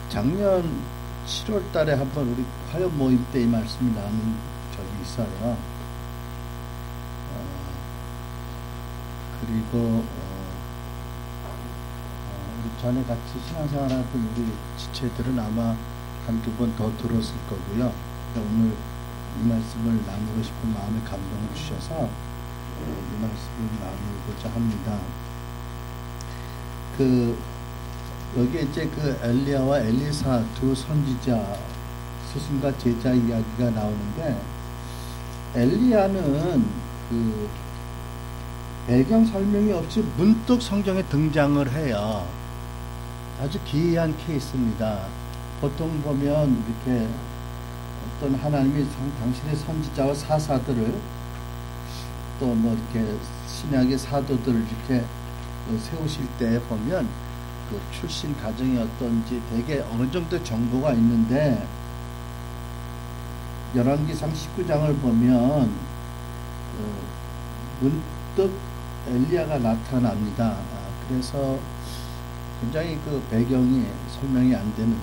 작년 7월 달에 한번 우리 화요 모임 때 이 말씀이 나눈 적이 있어요. 그리고 우리 전에 같이 신앙생활하던 우리 지체들은 아마 한두 번 더 들었을 거고요. 오늘 이 말씀을 나누고 싶은 마음에 감동을 주셔서 이 말씀을 나누고자 합니다. 여기 이제 엘리야와 엘리사 두 선지자 스승과 제자 이야기가 나오는데, 엘리야는 배경 설명이 없이 문득 성경에 등장을 해요. 아주 기이한 케이스입니다. 보통 보면 이렇게 어떤 하나님이 당신의 선지자와 사사들을 또 뭐 이렇게 신약의 사도들을 이렇게 세우실 때 보면 출신 가정이 어떤지 되게 어느 정도 정보가 있는데, 열왕기상 19장을 보면 문득 엘리야가 나타납니다. 그래서 굉장히 배경이 설명이 안 되는,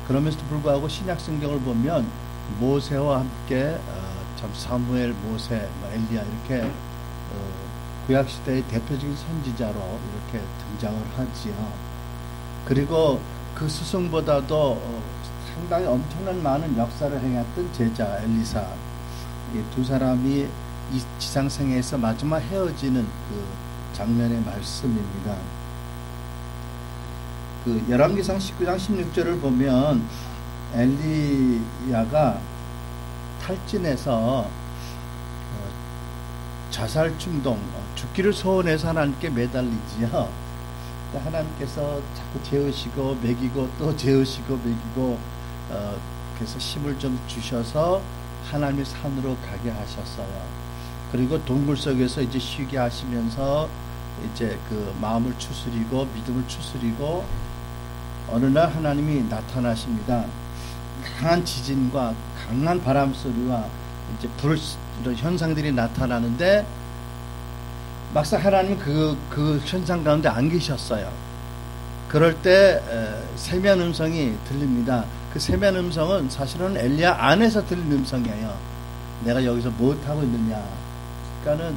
그러면서도 불구하고 신약 성경을 보면 모세와 함께 참 사무엘, 모세, 엘리야 이렇게 구약 시대의 대표적인 선지자로 이렇게 등장을 하지요. 그리고 그 스승보다도 상당히 엄청난 많은 역사를 행했던 제자 엘리사, 이 두 사람이 이 지상생애에서 마지막 헤어지는 장면의 말씀입니다. 열왕기상 19장 16절을 보면 엘리야가 탈진해서 자살 충동, 죽기를 소원해서 하나님께 매달리지요. 하나님께서 자꾸 재우시고 먹이고 또 재우시고 먹이고, 그래서 힘을 좀 주셔서 하나님의 산으로 가게 하셨어요. 그리고 동굴 속에서 이제 쉬게 하시면서 이제 마음을 추스리고 믿음을 추스리고, 어느 날 하나님이 나타나십니다. 강한 지진과 강한 바람 소리와 이제 이런 현상들이 나타나는데, 막상 하나님은 그 현상 가운데 안 계셨어요. 그럴 때 세미한 음성이 들립니다. 그 세미한 음성은 사실은 엘리야 안에서 들린 음성이에요. 내가 여기서 무엇하고 있느냐. 그러니까는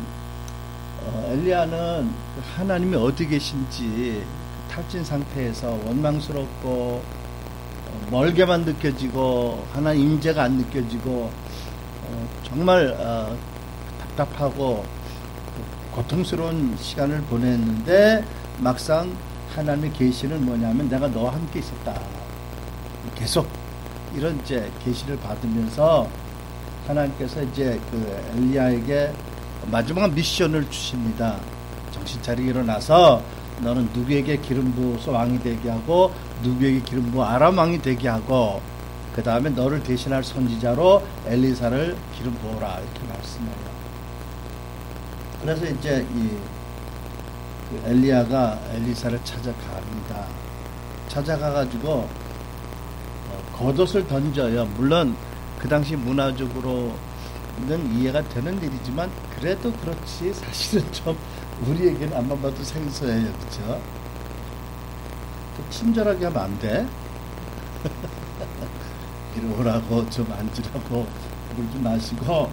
엘리야는 하나님이 어디 계신지 탈진 상태에서 원망스럽고 멀게만 느껴지고 하나님 임재가 안 느껴지고 정말 답답하고 고통스러운 시간을 보냈는데, 막상 하나님의 계시는 뭐냐면 내가 너와 함께 있었다. 계속 이런 이제 계시를 받으면서 하나님께서 이제 엘리야에게 마지막 미션을 주십니다. 정신 차리게 일어나서 너는 누구에게 기름 부어서 왕이 되게 하고 누구에게 기름 부어 아람 왕이 되게 하고, 그 다음에 너를 대신할 선지자로 엘리사를 기름 부어라, 이렇게 말씀해요. 그래서 이제 엘리야가 엘리사를 찾아갑니다. 찾아가가지고 겉옷을 던져요. 물론 그 당시 문화적으로는 이해가 되는 일이지만 그래도 그렇지 사실은 좀 우리에게는 안만 봐도 생소해요. 그렇죠? 좀 친절하게 하면 안 돼? 이리 오라고, 좀 앉으라고, 물 좀 마시고,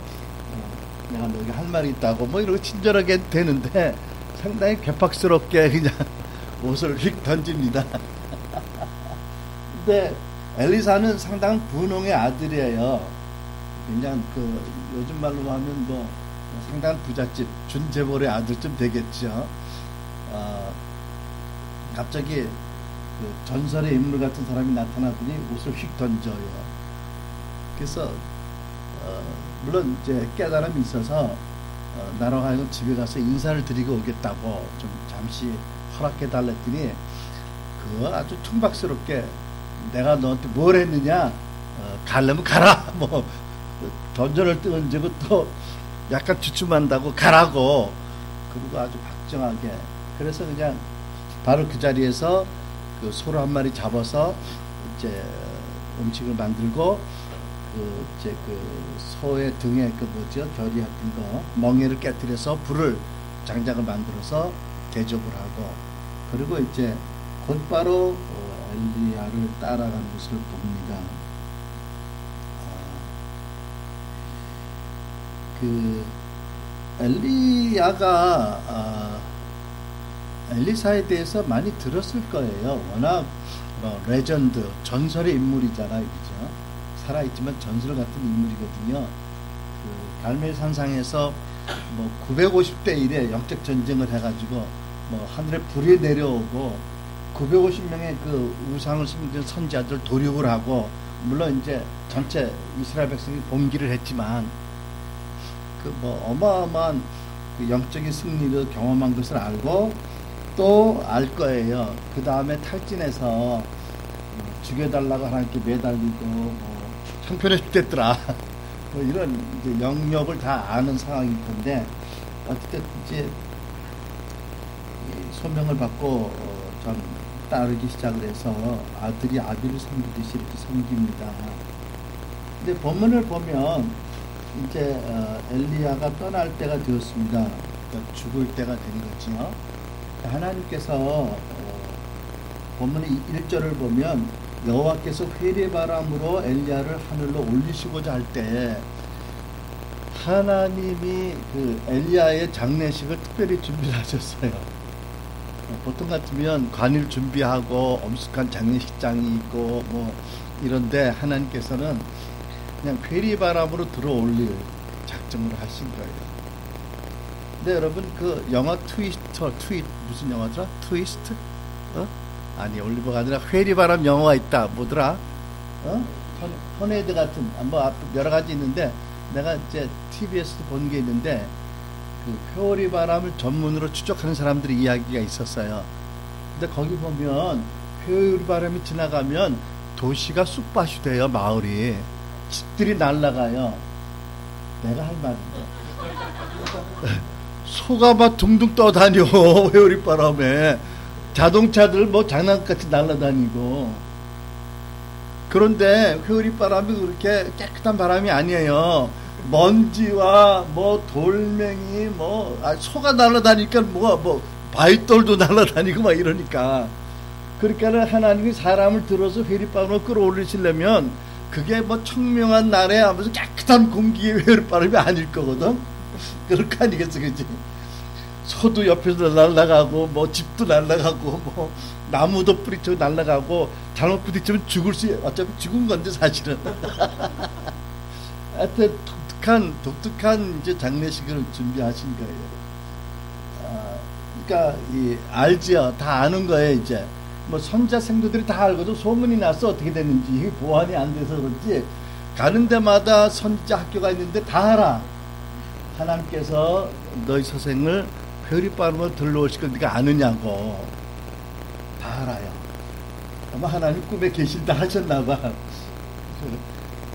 내가 너에게 할 말이 있다고 뭐 이러고 친절하게 되는데, 상당히 괴팍스럽게 그냥 옷을 휙 던집니다. 근데 엘리사는 상당한 분홍의 아들이에요. 그냥 요즘 말로 하면 뭐 상당한 부잣집 준재벌의 아들쯤 되겠죠. 갑자기 전설의 인물 같은 사람이 나타나더니 옷을 휙 던져요. 그래서 물론 이제 깨달음이 있어서 나로 하여금 집에 가서 인사를 드리고 오겠다고 좀 잠시 허락해 달랬더니, 그거 아주 퉁박스럽게 내가 너한테 뭘 했느냐, 가려면 가라, 뭐 던전을 던지고 또 약간 주춤한다고 가라고, 그리고 아주 박정하게. 그래서 그냥 바로 그 자리에서 소를 한 마리 잡아서 이제 음식을 만들고, 이제 소의 등에 결이 같은 거, 멍에를 깨뜨려서 장작을 만들어서 대접을 하고, 그리고 이제 곧바로 엘리야를 따라간 것을 봅니다. 그 엘리야가 엘리사에 대해서 많이 들었을 거예요. 워낙 레전드, 전설의 인물이잖아요, 그죠? 살아있지만 전설 같은 인물이거든요. 그 갈멜산상에서 950대 1에 영적 전쟁을 해가지고 하늘에 불이 내려오고 950명의 그 우상을 섬기는 선지자들 도륙을 하고, 물론 이제 전체 이스라엘 백성이 봉기를 했지만 그 어마어마한 그 영적인 승리를 경험한 것을 알고 또 알 거예요. 그 다음에 탈진해서 죽여달라고 하나님께 매달리고 형편에 죽겠더라 이런 이제 영역을 다 아는 상황일 텐데, 어쨌든 이제 소명을 받고 전 따르기 시작을 해서 아들이 아비를 섬기듯이 이렇게 섬깁니다. 근데 본문을 보면 이제 엘리야가 떠날 때가 되었습니다. 그러니까 죽을 때가 된 거죠. 하나님께서 본문의 1절을 보면 여호와께서 회리바람으로 엘리야를 하늘로 올리시고자 할 때 하나님이 그 엘리야의 장례식을 특별히 준비를 하셨어요. 보통 같으면 관일 준비하고 엄숙한 장례식장이 있고 이런데 하나님께서는 그냥 회리바람으로 들어올릴 작정을 하신 거예요. 근데 여러분 그 영화 무슨 영화더라? 트위스트? 아니, 올리버가 아니라 회리바람 영화가 있다. 뭐더라? 터네이드 같은 여러 가지 있는데, 내가 이제 TBS도 본 게 있는데 그 회오리바람을 전문으로 추적하는 사람들의 이야기가 있었어요. 근데 거기 보면 회오리바람이 지나가면 도시가 쑥밭이 돼요. 마을이, 집들이 날아가요. 내가 할 말인데 소가 막 둥둥 떠다녀. 회오리바람에 자동차들 장난같이 날아다니고. 그런데 회오리바람이 그렇게 깨끗한 바람이 아니에요. 먼지와 돌멩이 소가 날아다니니까 바위돌도 날아다니고 막 이러니까. 그러니까 하나님이 사람을 들어서 회오리바람으로 끌어올리시려면 그게 청명한 날에 하면서 깨끗한 공기의 회오리바람이 아닐 거거든. 그럴 거 아니겠어, 그치? 소도 옆에서 날아가고 집도 날아가고 나무도 뿌리쳐 날아가고 잘못 부딪히면 어차피 죽은 건데 사실은. 하여튼 독특한 이제 장례식을 준비하신 거예요. 그러니까 알지요. 다 아는 거예요. 이제 선자 생도들이 다 알거든. 소문이 나서 어떻게 됐는지. 이게 보완이 안 돼서 그렇지, 가는 데마다 선지자 학교가 있는데 다 알아. 하나님께서 너희 서생을 회오리바람으로 들러오실 걸 네가 아느냐고. 다 알아요. 아마 하나님 꿈에 계신다 하셨나봐.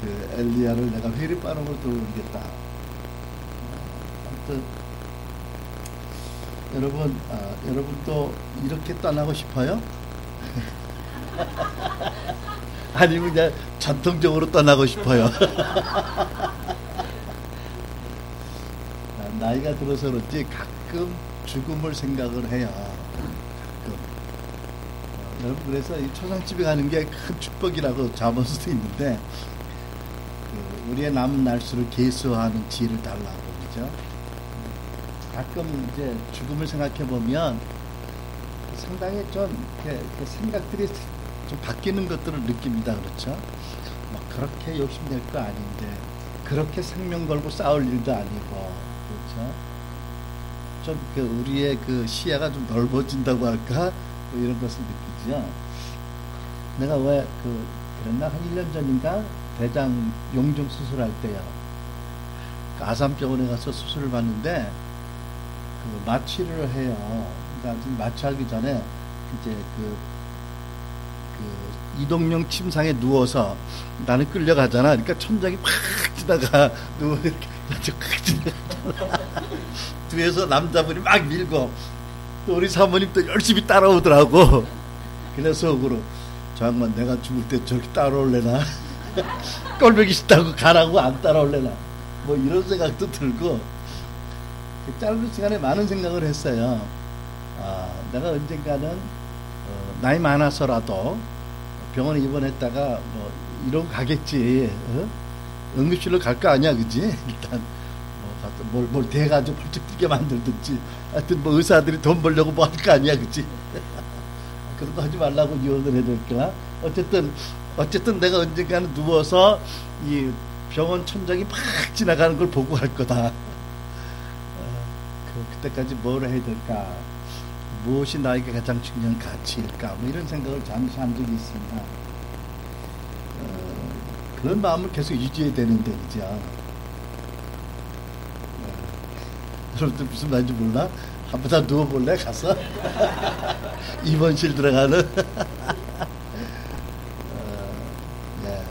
그 엘리야를 내가 회오리바람으로 들어오겠다. 아무튼 여러분도 이렇게 떠나고 싶어요? 아니면 그냥 전통적으로 떠나고 싶어요? 나이가 들어서 그렇지 가끔 죽음을 생각을 해요. 가끔. 여러분, 그래서 이 초상집에 가는 게 큰 축복이라고 자본수도 있는데, 우리의 남은 날수를 계수하는 지혜를 달라고, 그죠? 가끔 이제 죽음을 생각해 보면 상당히 좀 이렇게 생각들이 좀 바뀌는 것들을 느낍니다. 그렇죠? 그렇게 욕심낼 거 아닌데, 그렇게 생명 걸고 싸울 일도 아니고, 그렇죠? 좀 우리의 그 시야가 좀 넓어진다고 할까? 이런 것을 느끼죠. 내가 왜 그랬나? 한 1년 전인가? 대장 용종 수술할 때요. 아산병원에 가서 수술을 받는데, 마취를 해요. 그러니까 마취하기 전에 이제 이동용 침상에 누워서 나는 끌려가잖아. 그러니까 천장이 팍 지나가 누워 이렇게 팍 지나가. 뒤에서 남자분이 막 밀고, 또 우리 사모님도 열심히 따라오더라고. 그래서 속으로 저 양반 내가 죽을 때 저렇게 따라올래나? 꼴보기 싫다고 가라고 안 따라올래나? 이런 생각도 들고, 짧은 시간에 많은 생각을 했어요. 내가 언젠가는 나이 많아서라도 병원에 입원했다가 뭐 이러고 가겠지. 어? 응급실로 갈 거 아니야, 그지? 일단 뭘 대가지고 벌쩍 뛰게 만들든지. 하여튼 뭐 의사들이 돈 벌려고 뭐 할 거 아니야, 그지? 그런 거 하지 말라고 유언을 해야 될까? 어쨌든 내가 언젠가는 누워서 이 병원 천장이 막 지나가는 걸 보고 할 거다. 그때까지 뭘 해야 될까? 무엇이 나에게 가장 중요한 가치일까? 뭐 이런 생각을 잠시 한 적이 있습니다. 그런 마음을 계속 유지해야 되는데, 그죠? 여러분들 무슨 말인지 몰라? 한번 다 누워볼래? 가서? 입원실 들어가는? 네.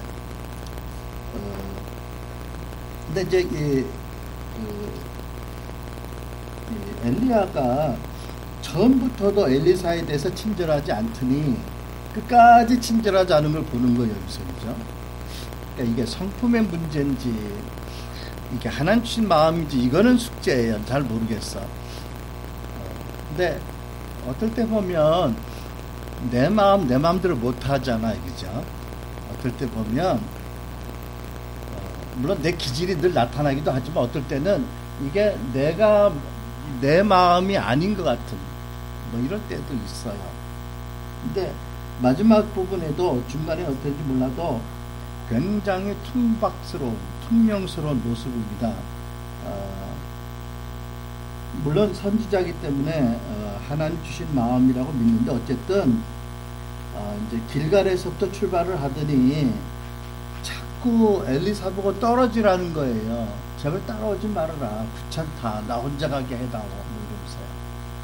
근데 이제, 엘리야가 처음부터도 엘리사에 대해서 친절하지 않더니 끝까지 친절하지 않은 걸 보는 거예요, 여기서. 그죠? 그러니까 이게 성품의 문제인지, 이게 하나님 주신 마음인지, 이거는 숙제예요. 잘 모르겠어. 근데 어떨 때 보면 내 마음대로 못 하잖아요, 그죠? 어떨 때 보면 물론 내 기질이 늘 나타나기도 하지만 어떨 때는 이게 내 마음이 아닌 것 같은 뭐 이럴 때도 있어요. 근데 마지막 부분에도 중간에 어떨지 몰라도 굉장히 퉁명스러운 모습입니다. 물론 선지자이기 때문에 하나님 주신 마음이라고 믿는데 어쨌든 이제 길갈에서부터 출발을 하더니 자꾸 엘리사 보고 떨어지라는 거예요. 제발 따라오지 말아라. 귀찮다. 나 혼자 가게 해다오. 뭐 이러면서요.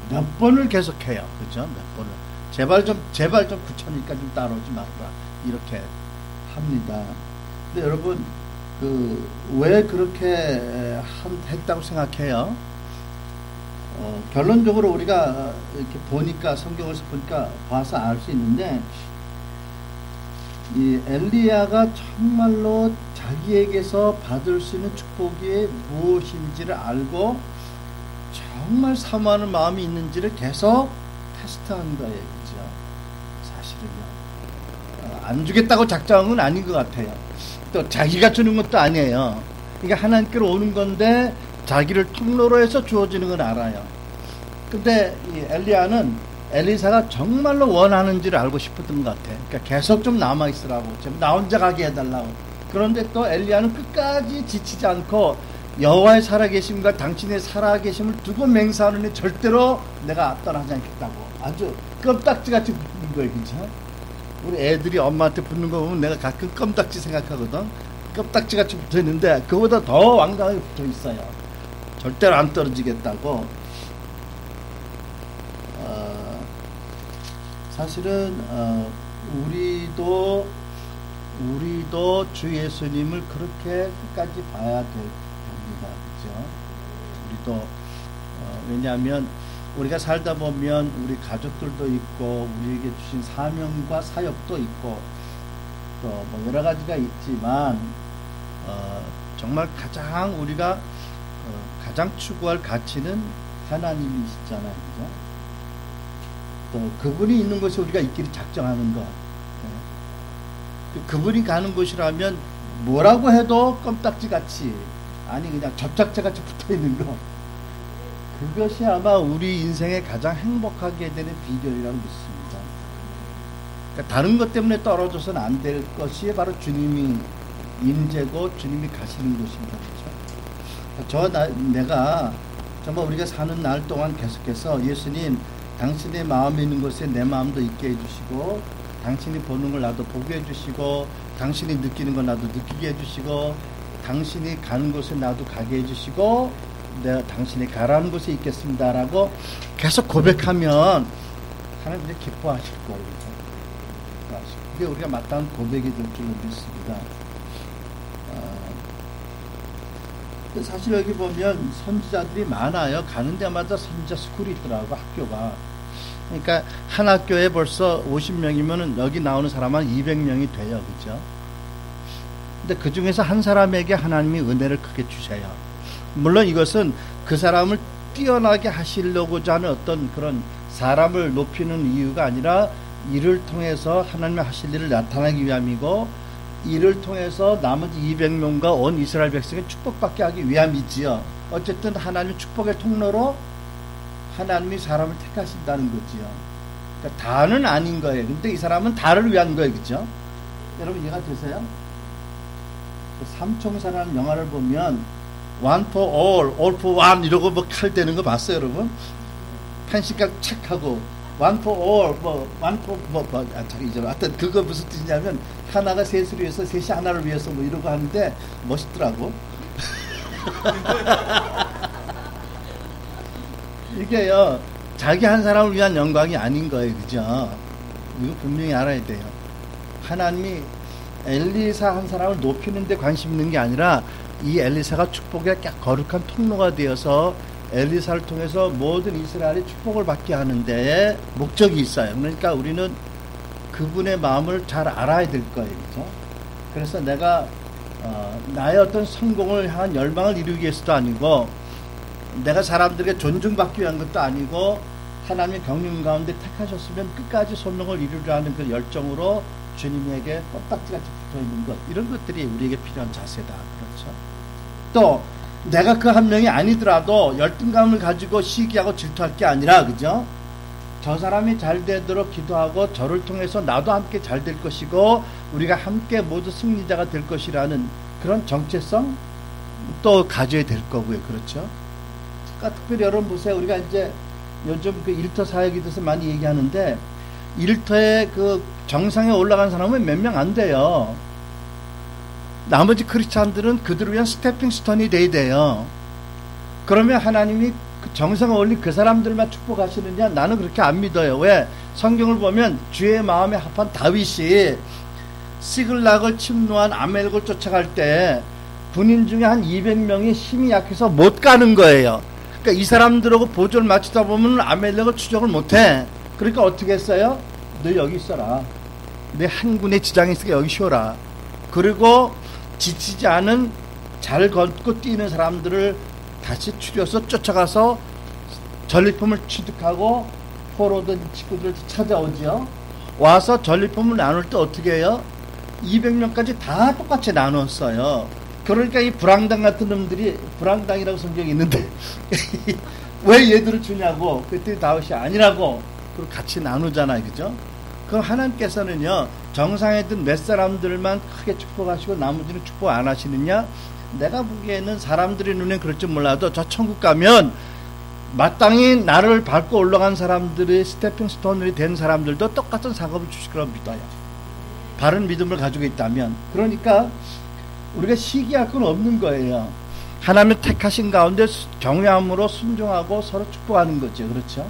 몇 번을 계속해요. 그죠? 몇 번을. 제발 좀 귀찮으니까 좀 따라오지 말아라. 이렇게 합니다. 근데 여러분, 왜 그렇게 했다고 생각해요? 결론적으로 우리가 이렇게 보니까, 성경에서 보니까 봐서 알 수 있는데, 이 엘리야가 정말로 자기에게서 받을 수 있는 축복이 무엇인지를 알고 정말 사모하는 마음이 있는지를 계속 테스트한 거예요. 그죠? 사실은요. 안 주겠다고 작정한 건 아닌 것 같아요. 또 자기가 주는 것도 아니에요. 그러니까 하나님께로 오는 건데 자기를 통로로 해서 주어지는 건 알아요. 근데 이 엘리야는 엘리사가 정말로 원하는지를 알고 싶었던 것 같아. 그러니까 계속 좀 남아있으라고. 나 혼자 가게 해달라고. 그런데 또 엘리야는 끝까지 지치지 않고 여호와의 살아계심과 당신의 살아계심을 두고 맹세하느니 절대로 내가 떠나지 않겠다고. 아주 껌딱지같이 붙는 거예요. 그죠? 우리 애들이 엄마한테 붙는 거 보면 내가 가끔 껌딱지 생각하거든. 껌딱지같이 붙어있는데 그보다 더 왕당하게 붙어있어요. 절대로 안 떨어지겠다고. 사실은 우리도 주 예수님을 그렇게 끝까지 봐야 됩니다. 그죠? 우리도 왜냐하면 우리가 살다 보면 우리 가족들도 있고 우리에게 주신 사명과 사역도 있고 또 뭐 여러 가지가 있지만 정말 가장 우리가 가장 추구할 가치는 하나님이시잖아요. 그죠? 또 그분이 있는 곳에 우리가 있기를 작정하는 것. 그분이 가는 곳이라면 뭐라고 해도 껌딱지같이 아니 그냥 접착제같이 붙어있는 거. 그것이 아마 우리 인생에 가장 행복하게 되는 비결이라고 믿습니다. 그러니까 다른 것 때문에 떨어져서는 안 될 것이 바로 주님이 임재고 주님이 가시는 곳입니다. 그렇죠? 내가 정말 우리가 사는 날 동안 계속해서 예수님 당신의 마음에 있는 곳에 내 마음도 있게 해주시고 당신이 보는 걸 나도 보게 해주시고 당신이 느끼는 걸 나도 느끼게 해주시고 당신이 가는 곳에 나도 가게 해주시고 내가 당신이 가라는 곳에 있겠습니다라고 계속 고백하면 하나님이 기뻐하실 거예요. 그게 우리가 마땅한 고백이 될 줄로 믿습니다. 사실 여기 보면 선지자들이 많아요. 가는 데마다 선지자 스쿨이 있더라고, 학교가. 그러니까 한 학교에 벌써 50명이면 여기 나오는 사람은 200명이 돼요. 그죠? 근데 그 중에서 한 사람에게 하나님이 은혜를 크게 주셔요. 물론 이것은 그 사람을 뛰어나게 하시려고자 하는 어떤 그런 사람을 높이는 이유가 아니라 이를 통해서 하나님의 하실 일을 나타내기 위함이고, 이를 통해서 나머지 200명과 온 이스라엘 백성의 축복받게 하기 위함이지요. 어쨌든 하나님의 축복의 통로로 하나님이 사람을 택하신다는 거지요. 그러니까 다는 아닌 거예요. 근데 이 사람은 다를 위한 거예요. 그죠? 여러분 이해가 되세요? 삼총사라는 영화를 보면 one for all for one 이러고 뭐 칼 대는 거 봤어요, 여러분? 편식각 책하고 one for all, one for 하여튼 그거 무슨 뜻이냐면 하나가 셋을 위해서 셋이 하나를 위해서 뭐 이러고 하는데 멋있더라고. 이게요, 자기 한 사람을 위한 영광이 아닌 거예요, 그죠? 이거 분명히 알아야 돼요. 하나님이 엘리사 한 사람을 높이는 데 관심 있는 게 아니라 이 엘리사가 축복의 거룩한 통로가 되어서 엘리사를 통해서 모든 이스라엘이 축복을 받게 하는데 목적이 있어요. 그러니까 우리는 그분의 마음을 잘 알아야 될 거예요, 그죠? 그래서 내가 나의 어떤 성공을 향한 열망을 이루기 위해서도 아니고, 내가 사람들에게 존중받기 위한 것도 아니고, 하나님의 경륜 가운데 택하셨으면 끝까지 소명을 이루려는 그 열정으로 주님에게 껌딱지같이 붙어있는 것, 이런 것들이 우리에게 필요한 자세다. 그렇죠? 또 내가 그 한 명이 아니더라도 열등감을 가지고 시기하고 질투할 게 아니라, 그죠? 저 사람이 잘 되도록 기도하고 저를 통해서 나도 함께 잘 될 것이고 우리가 함께 모두 승리자가 될 것이라는 그런 정체성 또 가져야 될 거고요. 그렇죠? 그러니까 특별히 여러분 보세요. 우리가 이제 요즘 그 일터 사역에 대해서 많이 얘기하는데, 일터에 그 정상에 올라간 사람은 몇 명 안 돼요. 나머지 크리스찬들은 그들을 위한 스태핑 스톤이 돼야 돼요. 그러면 하나님이 그 정상에 올린 그 사람들만 축복하시느냐? 나는 그렇게 안 믿어요. 왜? 성경을 보면 주의 마음에 합한 다윗이 시글락을 침노한 아멜렉을 쫓아갈 때 군인 중에 한 200명이 힘이 약해서 못 가는 거예요. 그러니까 이 사람들하고 보조를 맞추다 보면 아멜렉을 추적을 못해. 그러니까 어떻게 했어요? 너 여기 있어라. 내 한 군에 지장이 있으니까 여기 쉬어라. 그리고 지치지 않은 잘 걷고 뛰는 사람들을 다시 추려서 쫓아가서 전리품을 취득하고 포로든 친구들 찾아오죠. 와서 전리품을 나눌 때 어떻게 해요? 200명까지 다 똑같이 나눴어요. 그러니까 이 불황당 같은 놈들이, 불황당이라고 성경이 있는데 왜 얘들을 주냐고, 그랬더니 다윗이 아니라고, 그리고 같이 나누잖아요. 그죠? 그럼 하나님께서는요, 정상에 든 몇 사람들만 크게 축복하시고 나머지는 축복 안 하시느냐? 내가 보기에는 사람들의 눈엔 그럴지 몰라도 저 천국 가면 마땅히 나를 밟고 올라간 사람들의 스태핑 스톤이 된 사람들도 똑같은 상급을 주실 거라고 믿어요. 바른 믿음을 가지고 있다면. 그러니까 우리가 시기할 건 없는 거예요. 하나님의 택하신 가운데 경외함으로 순종하고 서로 축복하는 거죠. 그렇죠?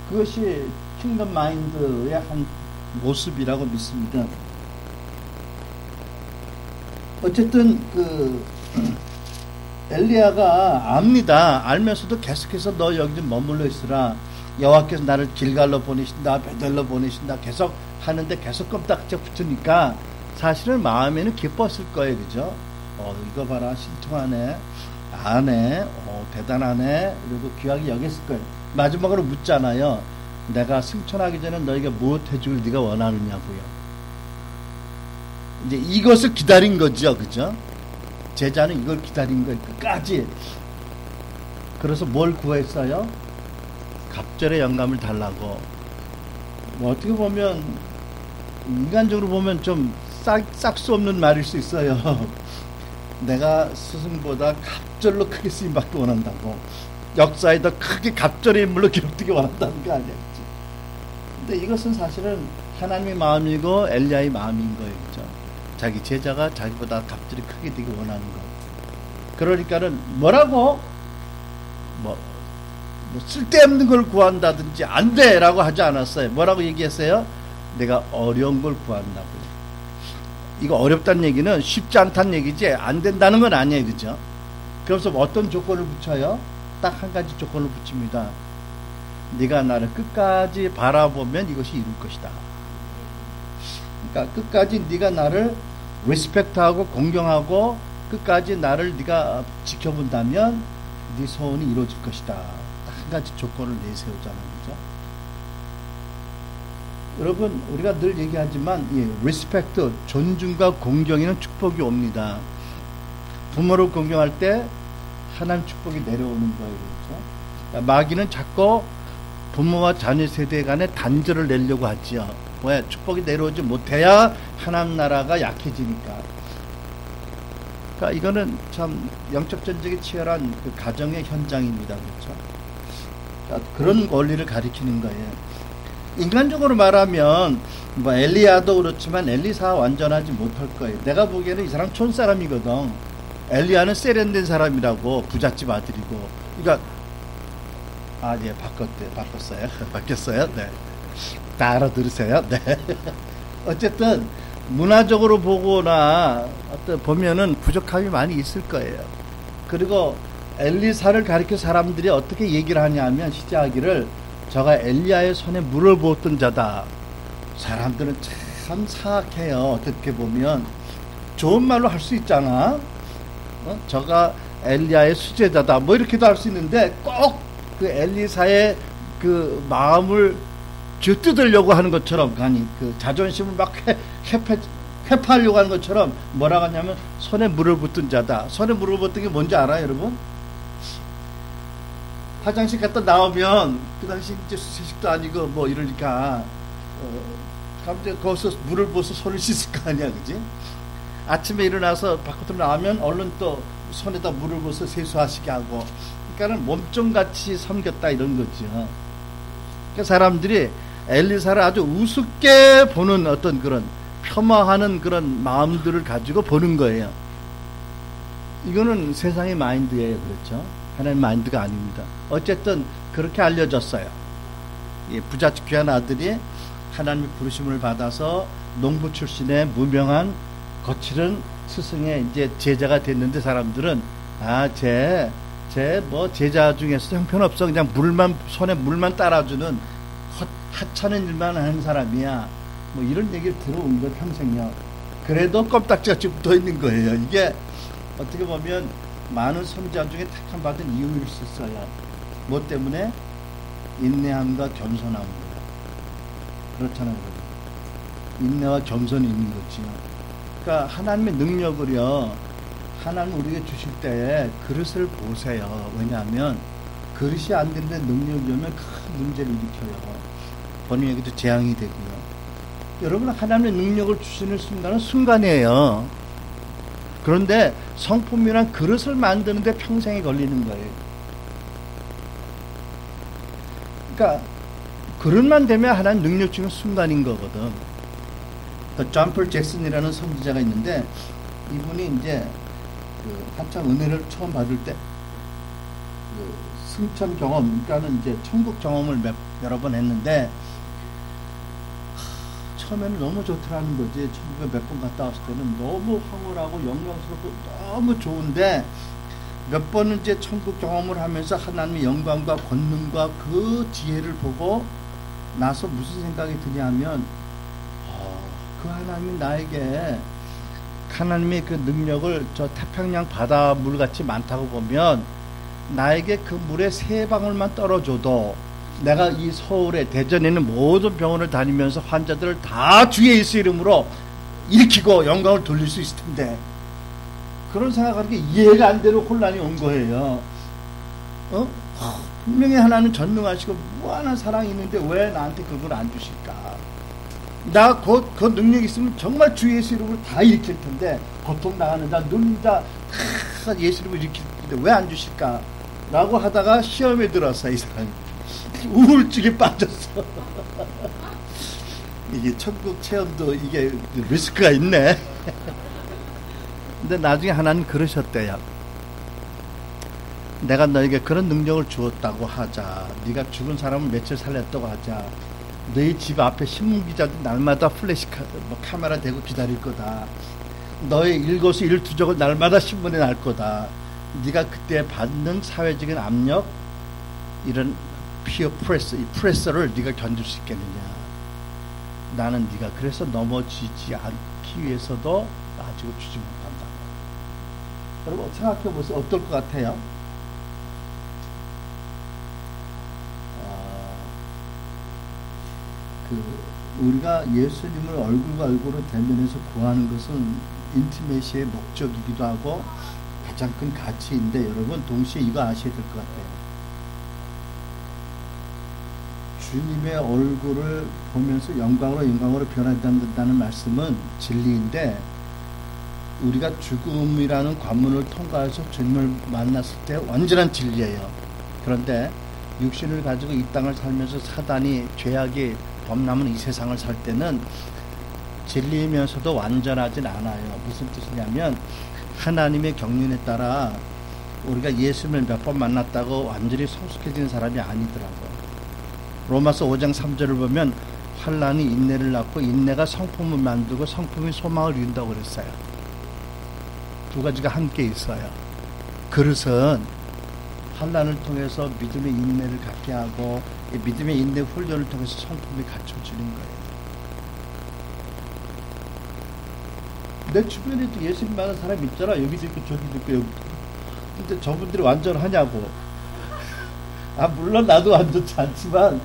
그것이 킹덤 마인드의 한 모습이라고 믿습니다. 어쨌든 엘리야가 압니다. 알면서도 계속해서 너 여기 좀 머물러 있으라. 여호와께서 나를 길갈로 보내신다, 베델로 보내신다 계속 하는데 계속 껌딱지 붙으니까 사실은 마음에는 기뻤을 거예요. 그죠? 이거 봐라, 신통하네, 아네, 대단하네, 그리고 귀하게 여겼을 거예요. 마지막으로 묻잖아요. 내가 승천하기 전에 너에게 무엇 해줄 네가 원하느냐고요. 이제 이것을 기다린 거죠. 그죠? 제자는 이걸 기다린 거예요. 끝까지. 그래서 뭘 구했어요? 갑절의 영감을 달라고. 뭐 어떻게 보면 인간적으로 보면 좀 싹 수 없는 말일 수 있어요. 내가 스승보다 갑절로 크게 쓰임받기 원한다고. 역사에 더 크게 갑절의 인물로 기록되기 원한다는 거 아니야. 근데 이것은 사실은 하나님의 마음이고 엘리야의 마음인 거예요. 그죠? 자기 제자가 자기보다 갑절이 크게 되기 원하는 거. 그러니까는 뭐라고? 뭐 쓸데없는 걸 구한다든지 안 돼라고 하지 않았어요. 뭐라고 얘기했어요? 내가 어려운 걸 구한다고요. 이거 어렵다는 얘기는 쉽지 않다는 얘기지 안 된다는 건 아니에요. 그죠? 그래서 어떤 조건을 붙여요? 딱 한 가지 조건을 붙입니다. 네가 나를 끝까지 바라보면 이것이 이룰 것이다. 그러니까 끝까지 네가 나를 리스펙트하고 공경하고 끝까지 나를 네가 지켜본다면 네 소원이 이루어질 것이다. 딱 한 가지 조건을 내세우자는 거죠. 여러분, 우리가 늘 얘기하지만 리스펙트, 존중과 공경에는 축복이 옵니다. 부모를 공경할 때 하나님 축복이 내려오는 거예요. 그렇죠? 마귀는 자꾸 부모와 자녀 세대 간에 단절을 내려고 하지요. 왜? 축복이 내려오지 못해야 하나님 나라가 약해지니까. 그러니까 이거는 참 영적 전쟁이 치열한 그 가정의 현장입니다. 그렇죠? 그러니까 그런 원리를 가리키는 거예요. 인간적으로 말하면 뭐 엘리야도 그렇지만 엘리사와 완전하지 못할 거예요. 내가 보기에는 이 사람 촌사람이거든. 엘리야는 세련된 사람이라고, 부잣집 아들이고. 그러니까 예, 바꿨어요. 바뀌었어요. 네. 다 알아들으세요. 네. 어쨌든 문화적으로 보거나 어떤 보면은 부족함이 많이 있을 거예요. 그리고 엘리사를 가리켜 사람들이 어떻게 얘기를 하냐면, 시작하기를 저가 엘리야의 손에 물을 부었던 자다. 사람들은 참 사악해요. 어떻게 보면 좋은 말로 할 수 있잖아. 저가 엘리야의 수제자다. 뭐 이렇게도 할 수 있는데 꼭 그 엘리사의 그 마음을 쥐뜯으려고 하는 것처럼, 그 자존심을 막 회파하려고 하는 것처럼 뭐라고 하냐면 손에 물을 붓던 자다. 손에 물을 붓던 게 뭔지 알아요, 여러분? 화장실 갔다 나오면 그 당시 이제 수세식도 아니고 뭐 이러니까 갑자기 거기서 물을 부어서 손을 씻을 거 아니야, 그지? 아침에 일어나서 밖으로 나오면 얼른 또 손에다 물을 부어서 세수하시게 하고, 그러니까는 몸종같이 섬겼다 이런 거죠. 그러니까 사람들이 엘리사를 아주 우습게 보는 어떤 그런 폄하하는 그런 마음들을 가지고 보는 거예요. 이거는 세상의 마인드예요. 그렇죠? 하나님 마인드가 아닙니다. 어쨌든 그렇게 알려졌어요. 부잣집 귀한 아들이 하나님의 부르심을 받아서 농부 출신의 무명한 거칠은 스승의 이제 제자가 됐는데, 사람들은 쟤 뭐 제자 중에서 형편없어. 그냥 손에 물만 따라주는 하찮은 일만 하는 사람이야. 뭐 이런 얘기를 들어온 거 평생요. 그래도 껌딱지같이 붙어 있는 거예요. 이게 어떻게 보면 많은 선지자 중에 택함 받은 이유일 수 있어요. 뭐 때문에? 인내함과 겸손함입니다. 그렇잖아요. 인내와 겸손이 있는 거지요. 그러니까 하나님의 능력을요, 하나님 우리에게 주실 때에 그릇을 보세요. 왜냐하면 그릇이 안 되는데 능력이 오면 큰 문제를 일으켜요. 본인에게도 재앙이 되고요. 여러분, 하나님의 능력을 주시는 순간은 순간이에요. 그런데 성품이란 그릇을 만드는데 평생이 걸리는 거예요. 그러니까 그릇만 되면 하나님 능력 주는 순간인 거거든. 존 폴 잭슨이라는 선지자가 있는데, 이분이 이제 한참 은혜를 처음 받을 때 승천 경험, 그러니까는 이제 천국 경험을 여러 번 했는데, 처음에는 너무 좋더라는 거지. 천국에 몇 번 갔다 왔을 때는 너무 황홀하고 영광스럽고 너무 좋은데, 몇 번은 이제 천국 경험을 하면서 하나님의 영광과 권능과 그 지혜를 보고 나서 무슨 생각이 드냐면, 그 하나님이 나에게 하나님의 그 능력을 저 태평양 바다 물같이 많다고 보면, 나에게 그 물에 3방울만 떨어줘도 내가 이 서울에, 대전에 있는 모든 병원을 다니면서 환자들을 다 주의 예수 이름으로 일으키고 영광을 돌릴 수 있을 텐데, 그런 생각하는 게 이해가 안 되는 혼란이 온 거예요. 분명히 하나는 전능하시고 무한한 사랑이 있는데 왜 나한테 그걸 안 주실까? 나 그 능력이 있으면 정말 주 예수 이름으로 다 일으킬 텐데, 고통 나가는 자, 눈 자, 다 예수 이름으로 일으킬 텐데 왜 안 주실까? 라고 하다가 시험에 들었어, 이 사람이. 우울증에 빠졌어. 이게 천국 체험도 이게 리스크가 있네. 근데 나중에 하나님 그러셨대요. 내가 너에게 그런 능력을 주었다고 하자. 네가 죽은 사람을 며칠 살렸다고 하자. 너희 집 앞에 신문기자들 날마다 플래시 카메라 대고 기다릴 거다. 너의 일거수일투족을 날마다 신문에 날 거다. 네가 그때 받는 사회적인 압력, 이런 피어 프레스, 이 프레서를 네가 견딜 수 있겠느냐. 나는 네가 그래서 넘어지지 않기 위해서도 놔주고 주지 못한다. 여러분 생각해보세요. 어떨 것 같아요? 우리가 예수님을 얼굴과 얼굴로 대면해서 구하는 것은 인티메시의 목적이기도 하고 가장 큰 가치인데, 여러분 동시에 이거 아셔야 될 것 같아요. 주님의 얼굴을 보면서 영광으로 변화된다는 말씀은 진리인데, 우리가 죽음이라는 관문을 통과해서 주님을 만났을 때 완전한 진리예요. 그런데 육신을 가지고 이 땅을 살면서 사단이, 죄악이 범람은 이 세상을 살 때는 진리이면서도 완전하진 않아요. 무슨 뜻이냐면, 하나님의 경륜에 따라 우리가 예수님을 몇 번 만났다고 완전히 성숙해지는 사람이 아니더라고요. 로마서 5장 3절을 보면 환난이 인내를 낳고 인내가 성품을 만들고 성품이 소망을 이룬다고 그랬어요. 두 가지가 함께 있어요. 그릇은 환난을 통해서 믿음의 인내를 갖게 하고, 이 믿음의 인내 훈련을 통해서 성품이 갖춰지는 거예요. 내 주변에도 예수님 만난 사람 있잖아. 여기도 있고 저기도 있고 여기도. 근데 저분들이 완전하냐고. 물론 나도 완전치 않지만,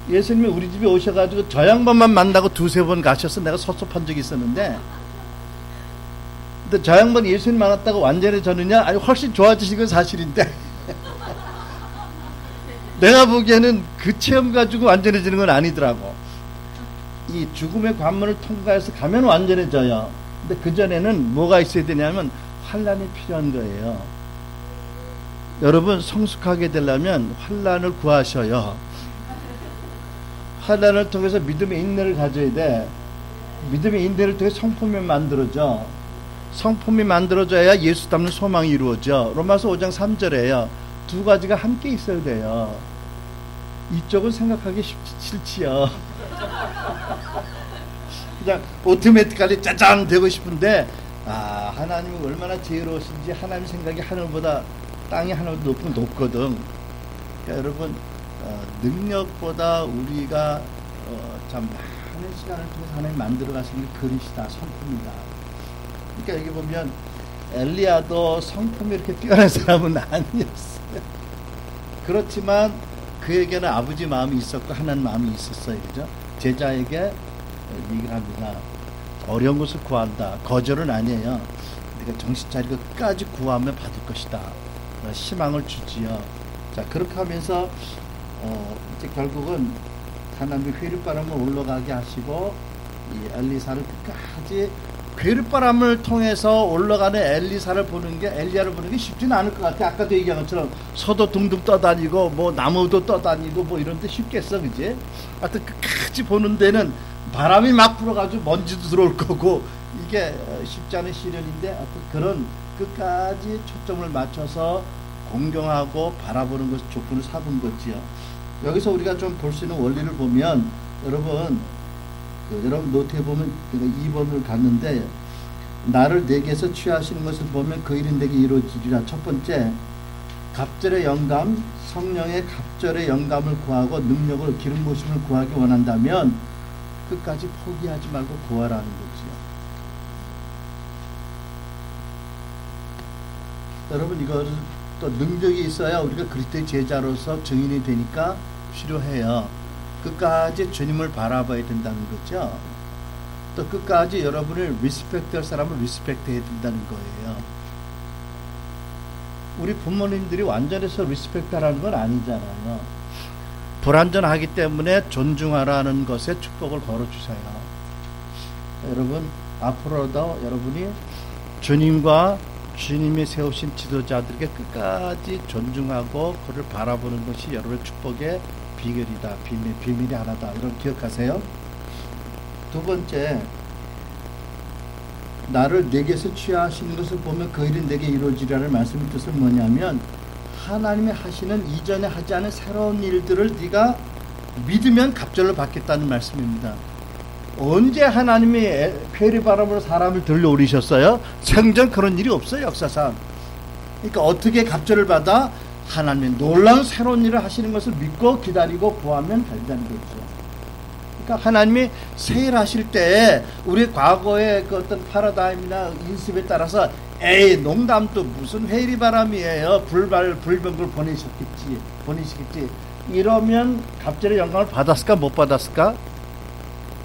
예수님이 우리 집에 오셔가지고 저 양반만 만나고 두세 번 가셔서 내가 섭섭한 적이 있었는데, 근데 저 양반 예수님 만났다고 완전해졌느냐? 아니, 훨씬 좋아지신 건 사실인데 내가 보기에는 그 체험 가지고 완전해지는 건 아니더라고. 이 죽음의 관문을 통과해서 가면 완전해져요. 근데 그전에는 뭐가 있어야 되냐면 환난이 필요한 거예요. 여러분, 성숙하게 되려면 환난을 구하셔요. 환난을 통해서 믿음의 인내를 가져야 돼. 믿음의 인내를 통해 성품이 만들어져. 성품이 만들어져야 예수 닮는 소망이 이루어져. 로마서 5장 3절에요. 두 가지가 함께 있어야 돼요. 이쪽은 생각하기 싫지요. 그냥 오토매틱하게 짜잔 되고 싶은데, 하나님이 얼마나 지혜로우신지. 하나님 생각이 하늘보다, 땅이 하늘보다 높거든. 그러니까 여러분, 능력보다 우리가 참 많은 시간을 통해서 하나님 만들어 가시는 게 그릇이다, 성품이다. 그러니까 여기 보면 엘리야도 성품이 이렇게 뛰어난 사람은 아니었어요. 그렇지만 그에게는 아버지 마음이 있었고 하나님 마음이 있었어요. 그죠? 제자에게 얘기를 합니다. 어려운 것을 구한다. 거절은 아니에요. 네가 정신 차리고 끝까지 구하면 받을 것이다. 희망을 주지요. 자, 그렇게 하면서 이제 결국은 하나님이 회류바람을 올라가게 하시고, 이 엘리사를 끝까지, 회류바람을 통해서 올라가는 엘리야를 보는 게 쉽지는 않을 것 같아. 아까도 얘기한 것처럼 서도 둥둥 떠다니고 뭐 나무도 떠다니고 뭐 이런 데 쉽겠어, 그지? 하여튼 끝까지 보는 데는 바람이 막 불어가지고 먼지도 들어올 거고, 이게 쉽지 않은 시련인데, 하여튼 그런 끝까지 초점을 맞춰서 공경하고 바라보는 것을 조건을 삼은 거지요. 여기서 우리가 좀 볼 수 있는 원리를 보면, 여러분 노트에 보면 2번을 갔는데, 나를 내게서 취하시는 것을 보면 그 일은 내게 이루어지리라. 첫 번째, 갑절의 영감, 성령의 갑절의 영감을 구하고 능력을, 기름 부으심을 구하기 원한다면 끝까지 포기하지 말고 구하라는 거지요. 여러분, 이거 또 능력이 있어야 우리가 그리스도의 제자로서 증인이 되니까 필요해요. 끝까지 주님을 바라봐야 된다는 거죠. 또 끝까지 여러분을 리스펙트할 사람을 리스펙트해야 된다는 거예요. 우리 부모님들이 완전해서 리스펙트하라는 건 아니잖아요. 불완전하기 때문에 존중하라는 것에 축복을 걸어주세요. 여러분, 앞으로도 여러분이 주님과 주님이 세우신 지도자들에게 끝까지 존중하고 그를 바라보는 것이 여러분의 축복의 비결이다. 비밀이 하나다. 이걸 기억하세요. 두 번째, 나를 내게서 취하시는 것을 보면 그 일은 내게 이루어지리라는 말씀의 뜻은 뭐냐면, 하나님이 하시는 이전에 하지 않은 새로운 일들을 네가 믿으면 갑절로 받겠다는 말씀입니다. 언제 하나님이 회리바람으로 사람을 들려오리셨어요? 생전 그런 일이 없어요, 역사상. 그러니까 어떻게 갑절을 받아? 하나님의 놀라운 새로운 일을 하시는 것을 믿고 기다리고 구하면 된다는 거죠. 그러니까 하나님이 새 일 하실 때 우리 과거의 그 어떤 파라다임이나 인습에 따라서 농담도 무슨 회리바람이에요. 불병을 보내시겠지. 이러면 갑절의 영광을 받았을까 못 받았을까?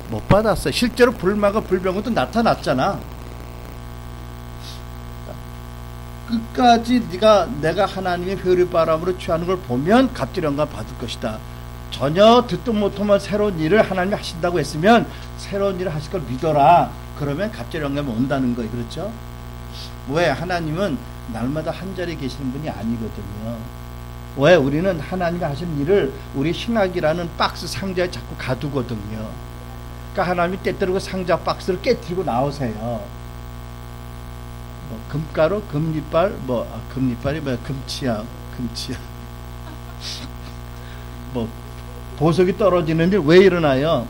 못 받았어요. 실제로 불말과 불병거도 나타났잖아. 끝까지 내가 하나님의 회오리 바람으로 취하는 걸 보면 갑절의 영광을 받을 것이다. 전혀 듣도 못하면 새로운 일을 하나님이 하신다고 했으면 새로운 일을 하실 걸 믿어라. 그러면 갑절의 영광이 온다는 거예요. 그렇죠? 왜? 하나님은 날마다 한 자리에 계시는 분이 아니거든요. 왜? 우리는 하나님이 하신 일을 우리 신학이라는 박스 상자에 자꾸 가두거든요. 그러니까 하나님이 때때로 그 상자 박스를 깨뜨리고 나오세요. 뭐 금가루, 금리빨, 금리빨이 뭐야? 금치약. 뭐 보석이 떨어지는 일 왜 일어나요?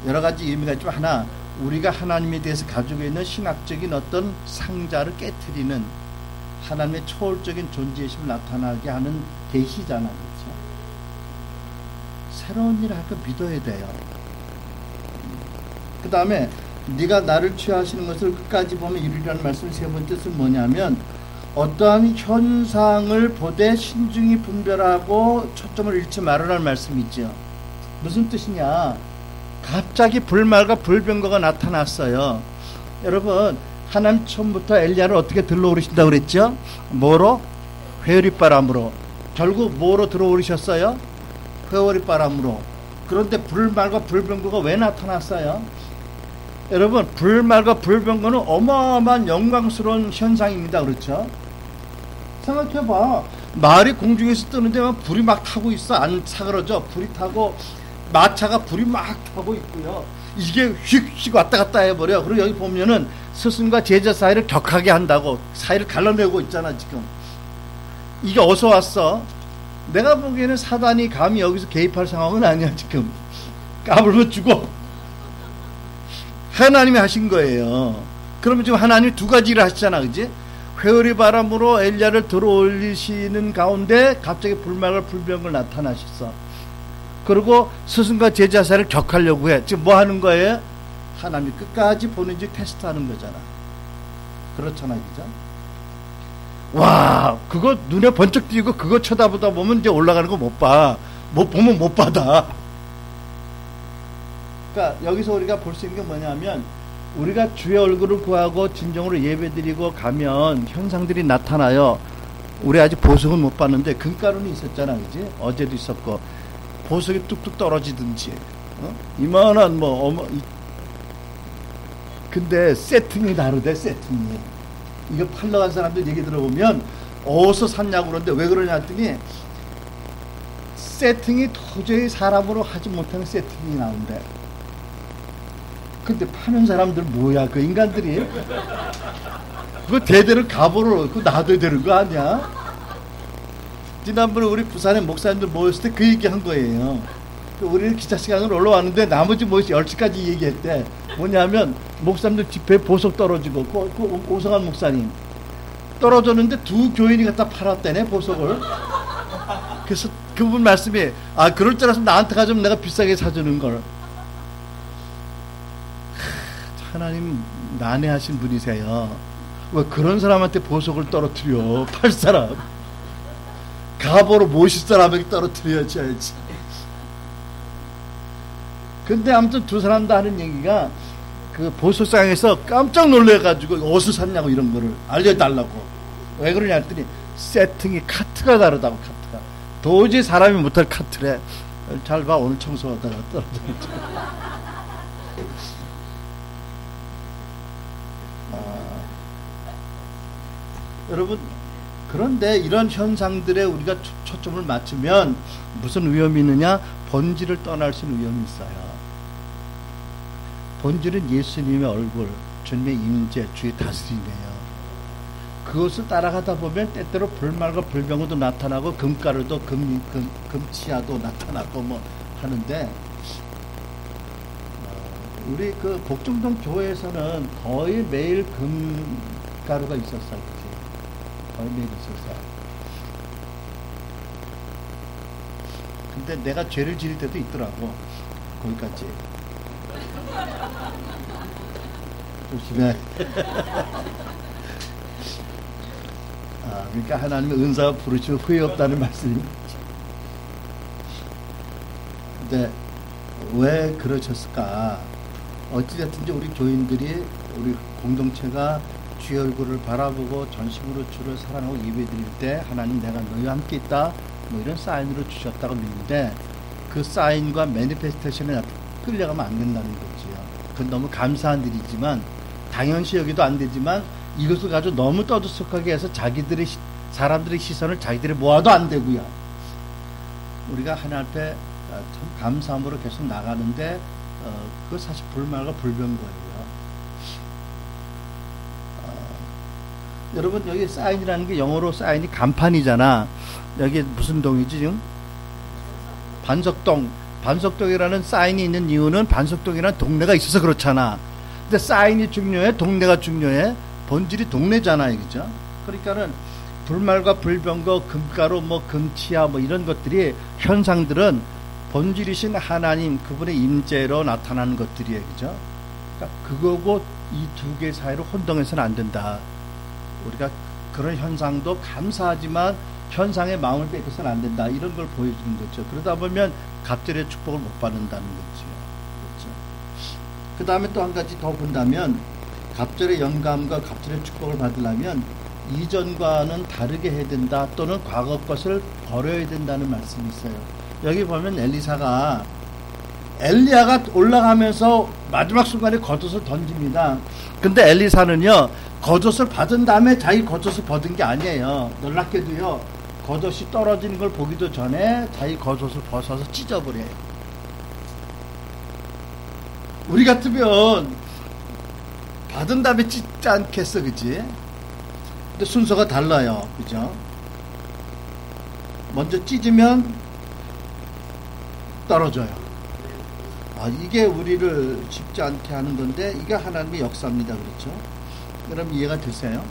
여러 가지 의미가 있지만 하나, 우리가 하나님에 대해서 가지고 있는 신학적인 어떤 상자를 깨뜨리는 하나님의 초월적인 존재의심을 나타나게 하는 계시잖아. 그렇죠? 새로운 일을 할 거 믿어야 돼요. 그 다음에 네가 나를 취하시는 것을 끝까지 보면 이루리라는 말씀 세 번째 뜻은 뭐냐면, 어떠한 현상을 보되 신중히 분별하고 초점을 잃지 말으라는 말씀이 있죠. 무슨 뜻이냐? 갑자기 불말과 불병거가 나타났어요. 여러분, 하나님 처음부터 엘리야를 어떻게 들러오르신다고 그랬죠? 뭐로? 회오리바람으로. 결국 뭐로 들어오르셨어요? 회오리바람으로. 그런데 불말과 불병거가 왜 나타났어요? 여러분, 불말과 불병거는 어마어마한 영광스러운 현상입니다. 그렇죠? 생각해봐. 말이 공중에서 뜨는데 불이 막 타고 있어. 안 사그러져. 불이 타고 마차가 불이 막 타고 있고요. 이게 휙휙 왔다 갔다 해버려. 그리고 여기 보면은 스승과 제자 사이를 격하게 한다고 사이를 갈라내고 있잖아. 지금 이게 어디서 왔어? 내가 보기에는 사단이 감히 여기서 개입할 상황은 아니야. 지금 까불면 죽어. 하나님이 하신 거예요. 그러면 지금 하나님이 두 가지 일을 하시잖아. 그지? 회오리 바람으로 엘리야를 들어올리시는 가운데 갑자기 불말과 불병을 나타나셨어. 그리고 스승과 제자 사이를 격하려고 해. 지금 뭐 하는 거예요? 하나님이 끝까지 보는지 테스트하는 거잖아. 그렇잖아. 그죠? 와, 그거 눈에 번쩍 띄고 그거 쳐다보다 보면 이제 올라가는 거 못 봐. 못 보면 못 받아. 그러니까 여기서 우리가 볼 수 있는 게 뭐냐면, 우리가 주의 얼굴을 구하고 진정으로 예배드리고 가면 현상들이 나타나요. 우리 아직 보석은 못 봤는데 금가루는 있었잖아. 그지? 어제도 있었고. 보석이 뚝뚝 떨어지든지, 이만한 근데 세팅이 다르대. 세팅이. 이거 팔러 간 사람들 얘기 들어보면 어디서 샀냐고 그러는데 왜 그러냐 했더니 세팅이 도저히 사람으로 하지 못하는 세팅이 나온대. 근데 파는 사람들 뭐야? 그 인간들이 그거 대대로 갑오로 그거 놔둬야 되는 거 아니야? 지난번에 우리 부산에 목사님들 모였을 때 그 얘기 한 거예요. 우리는 기차 시간으로 올라왔는데 나머지 10시까지 얘기했대. 뭐냐면 목사님들 집에 보석 떨어지고 그 오성환 목사님 떨어졌는데 두 교인이 갖다 팔았대네, 보석을. 그래서 그분 말씀이, 그럴 줄 알았으면 나한테 가져오면 내가 비싸게 사주는 걸. 하나님 난해하신 분이세요. 왜 그런 사람한테 보석을 떨어뜨려? 팔 사람. 갑오로 모실 사람에게 떨어뜨려야지. 근데 아무튼 두 사람 다 하는 얘기가, 그 보석상에서 깜짝 놀래가지고 어디서 샀냐고 이런 거를 알려달라고. 왜 그러냐 했더니 세팅이 카트가 다르다고. 카트가 도저히 사람이 못할 카트래. 잘 봐, 오늘 청소하다가 떨어졌지. 여러분, 그런데 이런 현상들에 우리가 초점을 맞추면 무슨 위험이 있느냐? 본질을 떠날 수 있는 위험이 있어요. 본질은 예수님의 얼굴, 주님의 임재, 주의 다스림이에요. 그것을 따라가다 보면 때때로 불말과 불병도 나타나고 금가루도 금치야도 나타나고 뭐 하는데, 우리 그 복중동 교회에서는 거의 매일 금가루가 있었어요. 거의 매일 있었어요. 근데 내가 죄를 지을 때도 있더라고. 거기까지. 조심해. 그러니까 하나님의 은사가 부르시면 후회 없다는 말씀입니다. 근데 왜 그러셨을까? 어찌됐든지 우리 교인들이 우리 공동체가 주의 얼굴을 바라보고 전심으로 주를 사랑하고 예배드릴 때 하나님 내가 너희와 함께 있다 뭐 이런 사인으로 주셨다고 믿는데 그 사인과 매니페스테이션에 끌려가면 안 된다는 거지요. 그건 너무 감사한 일이지만 당연시 여기도 안 되지만 이것을 가지고 너무 떠들썩하게 해서 사람들의 시선을 자기들이 모아도 안 되고요. 우리가 하나님 앞에 참 감사함으로 계속 나가는데 그거 사실 불말과 불변 거예요. 여러분 여기 사인이라는 게 영어로 사인이 간판이잖아. 여기 무슨 동이지 지금? 반석동. 반석동이라는 사인이 있는 이유는 반석동이라는 동네가 있어서 그렇잖아. 근데 사인이 중요해? 동네가 중요해? 본질이 동네잖아요. 그죠? 그러니까는 불말과 불병거, 금가루, 뭐 금치야, 뭐 이런 것들이 현상들은 본질이신 하나님 그분의 임재로 나타나는 것들이에요. 그죠? 그러니까 그거고 이 두 개 사이로 혼동해서는 안 된다. 우리가 그런 현상도 감사하지만 현상의 마음을 뺏겨서는 안 된다. 이런 걸 보여주는 거죠. 그러다 보면 갑절의 축복을 못 받는다는 거죠. 그렇죠? 그 다음에 또 한 가지 더 본다면 갑절의 영감과 갑절의 축복을 받으려면 이전과는 다르게 해야 된다. 또는 과거 것을 버려야 된다는 말씀이 있어요. 여기 보면 엘리야가 올라가면서 마지막 순간에 겉옷을 던집니다. 근데 엘리사는요 겉옷을 받은 다음에 자기 겉옷을 벗은 게 아니에요. 놀랍게도요 겉옷이 떨어지는 걸 보기도 전에 자기 겉옷을 벗어서 찢어버려요. 우리 같으면 받은 다음에 찢지 않겠어, 그치? 근데 순서가 달라요, 그죠? 먼저 찢으면 떨어져요. 이게 우리를 쉽지 않게 하는 건데 이게 하나님의 역사입니다. 그렇죠? 그럼 이해가 되세요?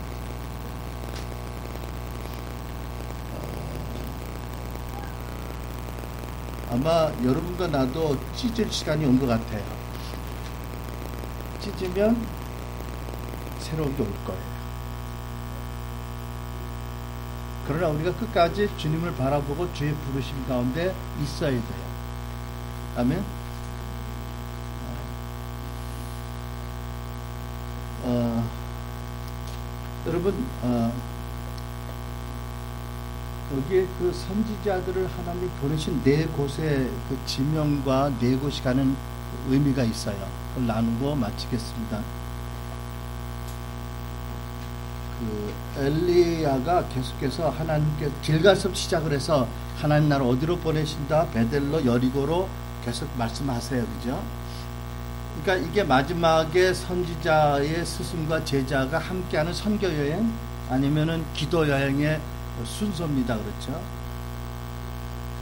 아마 여러분과 나도 찢을 시간이 온 것 같아요. 찢으면 새로운 게 올 거예요. 그러나 우리가 끝까지 주님을 바라보고 주의 부르심 가운데 있어야 돼요. 아멘? 여러분 여기에 그 선지자들을 하나님이 보내신 네 곳의 그 지명과 네 곳이 가는 의미가 있어요. 그걸 나누고 마치겠습니다. 그 엘리야가 계속해서 하나님께 길갈에서 시작을 해서 하나님 나를 어디로 보내신다? 베델로 여리고로 계속 말씀하세요. 그죠? 그러니까 이게 마지막에 선지자의 스승과 제자가 함께하는 선교 여행 아니면은 기도 여행의 순서입니다. 그렇죠?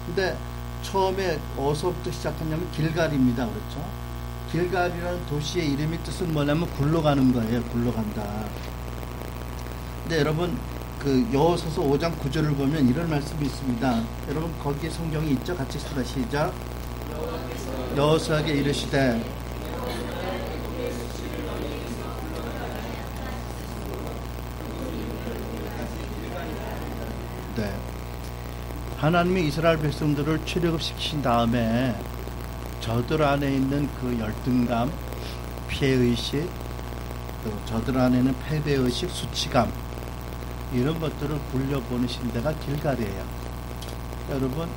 근데 처음에 어디서부터 시작했냐면 길갈입니다. 그렇죠? 길갈이라는 도시의 이름이 뜻은 뭐냐면 굴러가는 거예요. 굴러간다. 근데 여러분 그 여호수아서 5장 9절을 보면 이런 말씀이 있습니다. 여러분 거기에 성경이 있죠? 같이 읽습니다. 시작. 여호수아에게 이르시되 네. 하나님이 이스라엘 백성들을 출애굽시키신 다음에 저들 안에 있는 그 열등감, 피해의식, 또 저들 안에는 패배의식, 수치감 이런 것들을 굴려보내신 데가 길갈이에요. 여러분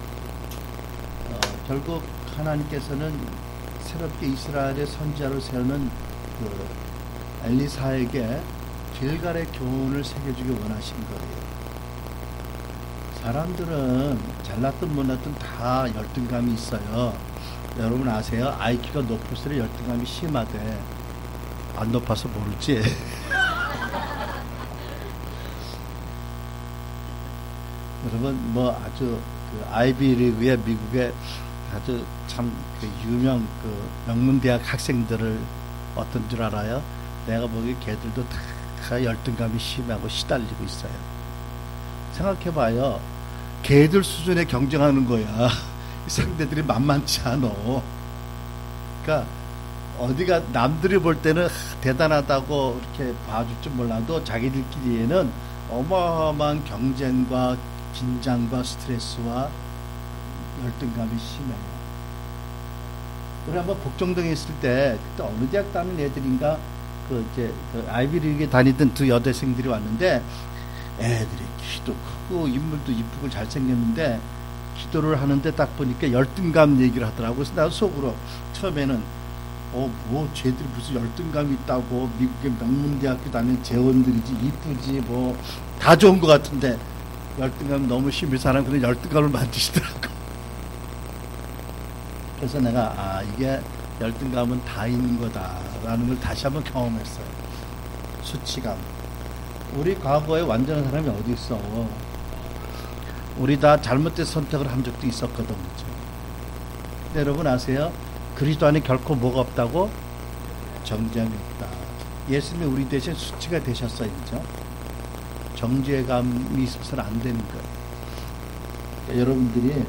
결국 하나님께서는 새롭게 이스라엘의 선지자로 세우는 그 엘리사에게 길갈의 교훈을 새겨주기 원하신 거예요. 사람들은 잘났든 못났든 다 열등감이 있어요. 여러분 아세요? IQ가 높을수록 열등감이 심하대. 안 높아서 모르지. 여러분 뭐 아주 그 아이비리그의 미국의 아주 참 그 유명 그 명문대학 학생들을 어떤 줄 알아요? 내가 보기에 걔들도 다 열등감이 심하고 시달리고 있어요. 생각해봐요. 걔들 수준에 경쟁하는 거야. 상대들이 만만치 않아. 그러니까 어디가 남들이 볼 때는 대단하다고 이렇게 봐줄지 몰라도 자기들끼리에는 어마어마한 경쟁과 긴장과 스트레스와 열등감이 심해요. 우리 한번 복정동에 있을 때 그때 어느 대학 다니는 애들인가 그 아이비리그에 다니던 두 여대생들이 왔는데 애들이 키도 크고 인물도 이쁘고 잘생겼는데 기도를 하는데 딱 보니까 열등감 얘기를 하더라고. 그래서 나도 속으로 처음에는 뭐 쟤들이 무슨 열등감이 있다고, 미국의 명문대학교 다니는 재원들이지 이쁘지 뭐 다 좋은 것 같은데 열등감 너무 심해서 하는 그런 열등감을 만드시더라고. 그래서 내가 이게 열등감은 다 있는 거다라는 걸 다시 한번 경험했어요. 수치감. 우리 과거에 완전한 사람이 어디 있어. 우리 다 잘못된 선택을 한 적도 있었거든. 그렇죠? 근데 여러분 아세요? 그리스도 안에 결코 뭐가 없다고? 정죄함이 없다. 예수님이 우리 대신 수치가 되셨어요. 그죠? 정죄감이 있어서는 안 되는 거예요. 그러니까 여러분들이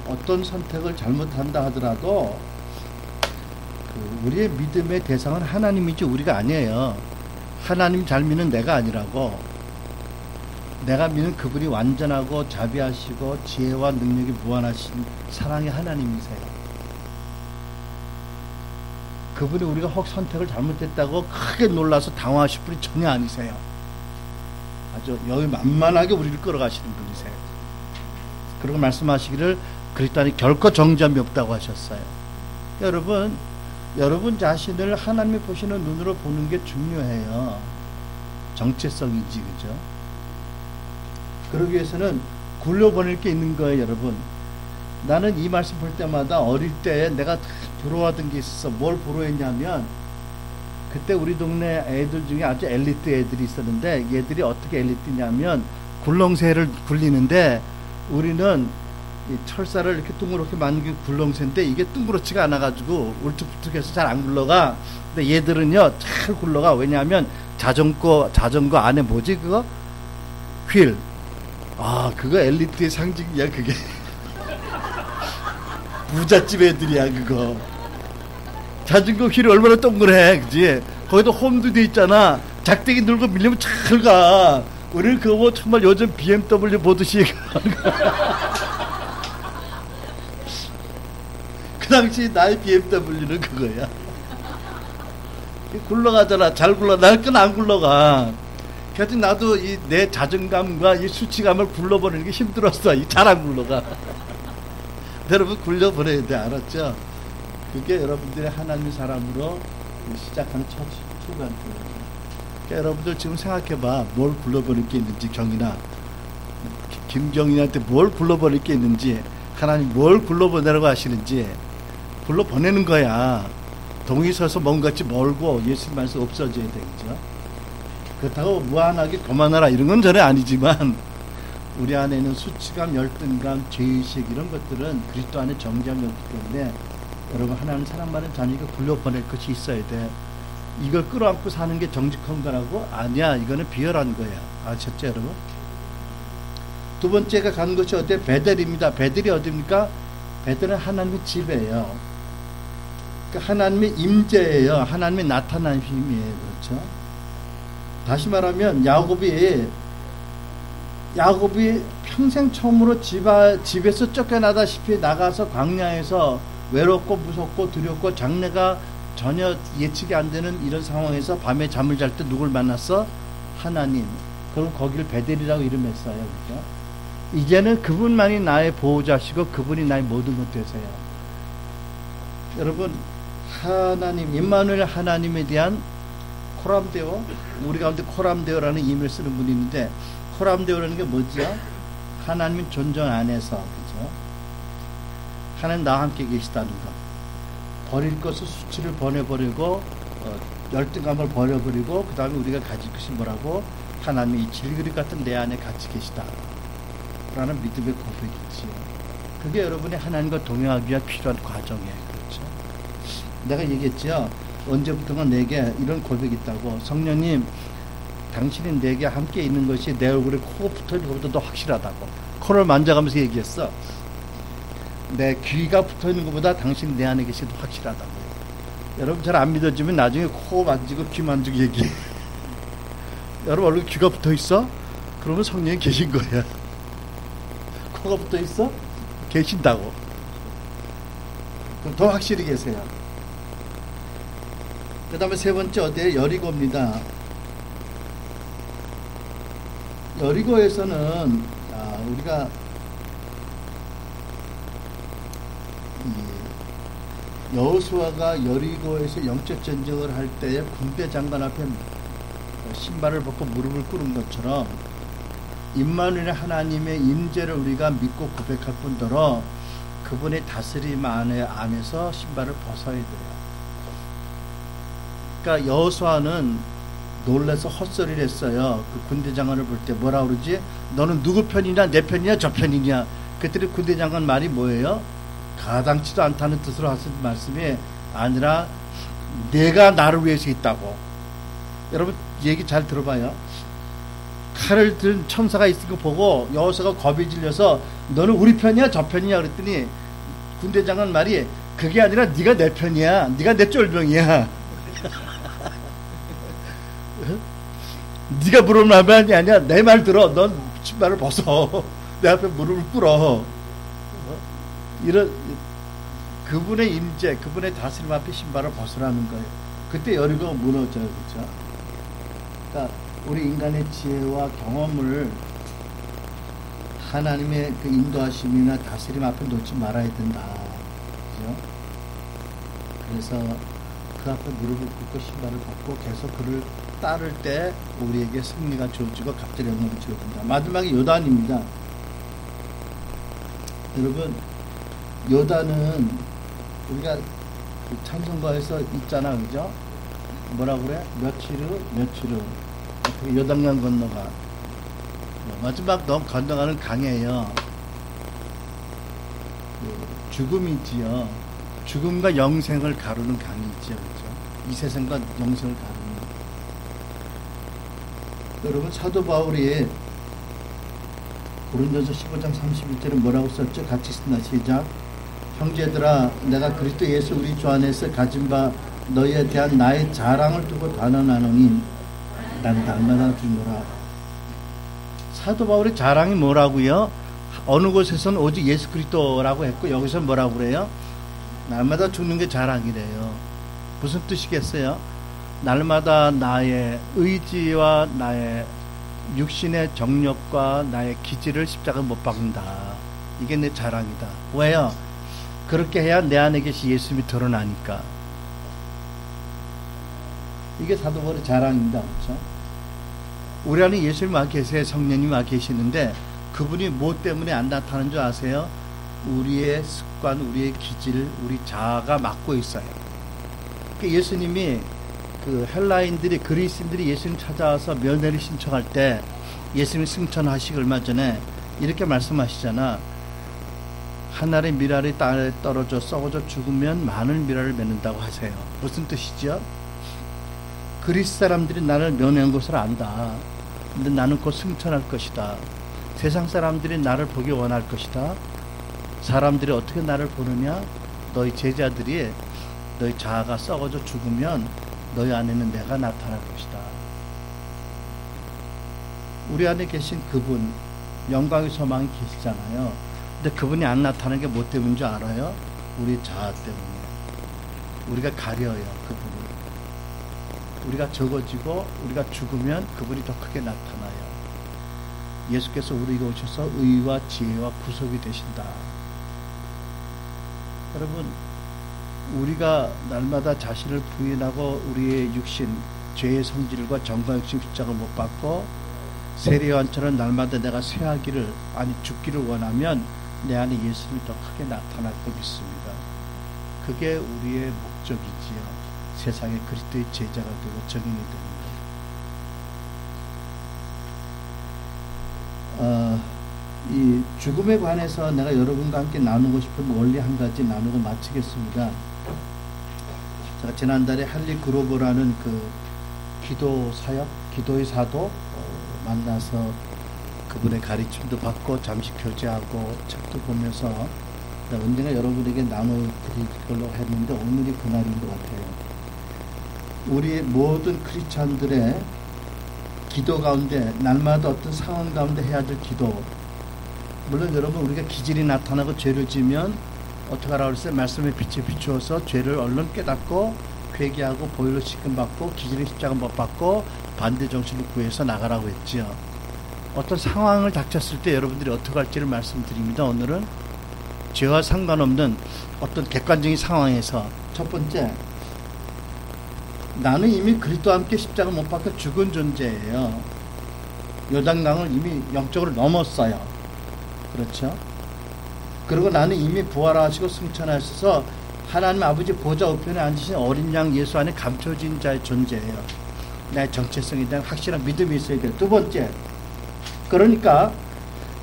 어떤 선택을 잘못한다 하더라도 우리의 믿음의 대상은 하나님이지 우리가 아니에요. 하나님 잘 믿는 내가 아니라고. 내가 믿는 그분이 완전하고 자비하시고 지혜와 능력이 무한하신 사랑의 하나님이세요. 그분이 우리가 혹 선택을 잘못했다고 크게 놀라서 당황하실 분이 전혀 아니세요. 아주 여기 만만하게 우리를 끌어가시는 분이세요. 그리고 말씀하시기를 그리스도 안에 결코 정죄함이 없다고 하셨어요. 여러분 자신을 하나님이 보시는 눈으로 보는 게 중요해요. 정체성이지, 그죠? 그러기 위해서는 굴려보낼 게 있는 거예요, 여러분. 나는 이 말씀 볼 때마다 어릴 때 내가 부러워하던 게 있었어. 뭘 부러워했냐면, 그때 우리 동네 애들 중에 아주 엘리트 애들이 있었는데, 얘들이 어떻게 엘리트냐면, 굴렁쇠를 굴리는데, 우리는 이 철사를 이렇게 둥그렇게 만든 굴렁쇠인데, 이게 둥그렇지가 않아가지고, 울퉁불퉁해서 잘 안 굴러가. 근데 얘들은요, 잘 굴러가. 왜냐하면, 자전거 안에 뭐지, 그거? 휠. 그거 엘리트의 상징이야, 그게. 부잣집 애들이야, 그거. 자전거 휠이 얼마나 동그래, 그지? 거기도 홈도 돼 있잖아. 작대기 눌고 밀리면 잘 가. 우리는 그거 뭐 정말 요즘 BMW 보듯이. 그 당시 나의 BMW는 그거야. 굴러가잖아. 잘 굴러. 날 건 안 굴러가. 그래서 나도 내 자존감과 이 수치감을 굴러보내는 게 힘들었어. 잘 안 굴러가. 여러분 굴려보내야 돼. 알았죠? 그게 여러분들의 하나님 사람으로 시작하는 첫 출발점이에요. 그러니까 여러분들 지금 생각해봐. 뭘 굴러버릴 게 있는지, 경이나 김경인한테 뭘 굴러버릴 게 있는지, 하나님 뭘 굴러보내라고 하시는지 굴러보내는 거야. 동이 서서 먼같이 멀고 예수님 말씀 없어져야 되겠죠. 그렇다고 무한하게 거만하라 이런 건 전혀 아니지만, 우리 안에는 수치감, 열등감, 죄의식 이런 것들은 그리스도 안에 정죄함이 없기 때문에 여러분 하나님 사랑받는 자녀가 굴려보낼 것이 있어야 돼. 이걸 끌어안고 사는 게 정직한 거라고? 아니야. 이거는 비열한 거야. 아셨죠 여러분? 두 번째가 간 것이 어디에? 베델입니다. 베델이 어디입니까? 베델은 하나님의 집이에요. 그러니까 하나님의 임재예요. 하나님의 나타난 힘이에요. 그렇죠? 다시 말하면 야곱이 평생 처음으로 집에서 쫓겨나다시피 나가서 광야에서 외롭고 무섭고 두렵고 장래가 전혀 예측이 안 되는 이런 상황에서 밤에 잠을 잘 때 누굴 만났어? 하나님. 그럼 거기를 베델이라고 이름했어요. 그렇죠? 이제는 그분만이 나의 보호자시고 그분이 나의 모든 것 되세요. 여러분 하나님, 임마누엘 하나님에 대한 코람데오, 우리 가운데 코람데오라는 이름을 쓰는 분이 있는데, 코람데오라는 게 뭐죠? 하나님 존재 안에서, 그죠? 하나님 나와 함께 계시다는 것. 버릴 것을 수치를 보내버리고, 열등감을 버려버리고, 그 다음에 우리가 가질 것이 뭐라고? 하나님이 이 질그릇 같은 내 안에 같이 계시다. 라는 믿음의 고백이지. 그게 여러분이 하나님과 동행하기 위한 필요한 과정이에요. 그렇죠? 내가 얘기했죠. 언제부턴가 내게 이런 고백이 있다고. 성령님, 당신이 내게 함께 있는 것이 내 얼굴에 코가 붙어있는 것보다 더 확실하다고. 코를 만져가면서 얘기했어. 내 귀가 붙어있는 것보다 당신이 내 안에 계시기 더 확실하다고. 여러분 잘 안 믿어지면 나중에 코 만지고 귀 만지고 얘기해. 여러분 얼굴에 귀가 붙어있어? 그러면 성령이 계신 거야. 코가 붙어있어? 계신다고. 그럼 더 확실히 계세요. 그 다음에 세 번째 어디에? 여리고입니다. 여리고에서는 우리가 여호수아가 여리고에서 영적 전쟁을 할 때에 군대 장관 앞에 신발을 벗고 무릎을 꿇은 것처럼 임마누엘 하나님의 임재를 우리가 믿고 고백할 뿐더러 그분의 다스림 안에서 신발을 벗어야 돼요. 그러니까 여호수아는 놀라서 헛소리를 했어요. 그 군대 장관을 볼 때 뭐라 그러지? 너는 누구 편이냐? 내 편이냐? 저 편이냐? 그때 군대 장관 말이 뭐예요? 가당치도 않다는 뜻으로 하신 말씀이 아니라 내가 나를 위해서 있다고. 여러분 얘기 잘 들어봐요. 칼을 든 천사가 있는 거 보고 여호수아가 겁이 질려서 너는 우리 편이야? 저 편이냐? 그랬더니 군대 장관 말이 그게 아니라 네가 내 편이야. 네가 내 쫄병이야. 네가 무릎을 나면이 아니야. 내 말 들어. 넌 신발을 벗어. 내 앞에 무릎을 꿇어. 이런 그분의 임재, 그분의 다스림 앞에 신발을 벗으라는 거예요. 그때 여리고가 무너져요, 그렇죠? 그러니까 우리 인간의 지혜와 경험을 하나님의 그 인도하심이나 다스림 앞에 놓지 말아야 된다, 그렇죠? 그래서 그 앞에 무릎을 꿇고 신발을 벗고 계속 그를 따를 때 우리에게 승리가 주어지고 갑자기 영광이 주어진다. 마지막에 요단입니다. 여러분, 요단은 우리가 찬송가에서 있잖아, 그죠? 뭐라 그래? 며칠 후 어떻게 요단강 건너가. 마지막 너 건너가는 강이에요. 죽음이지요. 죽음과 영생을 가르는 강이 있죠, 그죠? 이 세상과 영생을 가르는. 여러분, 사도 바울이 고린도서 15장 31절에 뭐라고 썼죠? 같이 쓴다. 시작. 형제들아, 내가 그리스도 예수 우리 주 안에서 가진 바 너희에 대한 나의 자랑을 두고 단언하노니 난 날마다 죽노라. 사도 바울의 자랑이 뭐라고요? 어느 곳에서는 오직 예수 그리스도라고 했고 여기서 뭐라고 그래요? 날마다 죽는 게 자랑이래요. 무슨 뜻이겠어요? 날마다 나의 의지와 나의 육신의 정력과 나의 기질을 십자가 못 박는다. 이게 내 자랑이다. 왜요? 그렇게 해야 내 안에 계신 예수님이 드러나니까. 이게 사도 바울의 자랑입니다. 그렇죠? 우리 안에 예수님 와 계세요. 성령님 와 계시는데 그분이 뭐 때문에 안 나타나는 줄 아세요? 우리의 습관, 우리의 기질, 우리 자아가 막고 있어요. 그러니까 예수님이 그 헬라인들이, 그리스인들이 예수님 찾아와서 면회를 신청할 때 예수님이 승천하시기 얼마 전에 이렇게 말씀하시잖아. 하늘의 밀알이 땅에 떨어져 썩어져 죽으면 많은 밀알을 맺는다고 하세요. 무슨 뜻이죠? 그리스 사람들이 나를 면회한 것을 안다. 근데 나는 곧 승천할 것이다. 세상 사람들이 나를 보기 원할 것이다. 사람들이 어떻게 나를 보느냐? 너희 제자들이 너희 자아가 썩어져 죽으면 너희 안에는 내가 나타날 것이다. 우리 안에 계신 그분, 영광의 소망이 계시잖아요. 근데 그분이 안 나타나는 게 뭐 때문인 줄 알아요? 우리 자아 때문에. 우리가 가려요, 그분을. 우리가 적어지고 우리가 죽으면 그분이 더 크게 나타나요. 예수께서 우리에게 오셔서 의와 지혜와 구속이 되신다. 여러분, 우리가 날마다 자신을 부인하고 우리의 육신, 죄의 성질과 정과 육신 십자가 못 받고 세례요한처럼 날마다 내가 쇠하기를, 아니 죽기를 원하면 내 안에 예수님이 더 크게 나타날 거 믿습니다. 그게 우리의 목적이지요. 세상에 그리스도의 제자가 되고 증인이 됩니다. 이 죽음에 관해서 내가 여러분과 함께 나누고 싶은 원리 한 가지 나누고 마치겠습니다. 제가 지난달에 할리 그로버라는 그 기도 사역, 기도의 사도 만나서 그분의 가르침도 받고 잠시 교제하고 책도 보면서 언젠가 여러분에게 나눠드릴 걸로 했는데 오늘이 그날인 것 같아요. 우리 모든 크리스찬들의 기도 가운데 날마다 어떤 상황 가운데 해야 될 기도, 물론 여러분 우리가 기질이 나타나고 죄를 지면 어떻게 하라고 그랬어요? 말씀의 빛에 비추어서 죄를 얼른 깨닫고 회개하고 보혈로 씻김받고 기준의 십자가 못 받고 반대 정신을 구해서 나가라고 했지요. 어떤 상황을 닥쳤을 때 여러분들이 어떻게 할지를 말씀드립니다. 오늘은 죄와 상관없는 어떤 객관적인 상황에서 첫 번째, 나는 이미 그리스도와 함께 십자가 못 박혀 죽은 존재예요. 요단강을 이미 영적으로 넘었어요. 그렇죠? 그리고 나는 이미 부활하시고 승천하셔서 하나님 아버지 보좌 우편에 앉으신 어린 양 예수 안에 감춰진 자의 존재예요. 나의 정체성에 대한 확실한 믿음이 있어야 돼요. 두 번째, 그러니까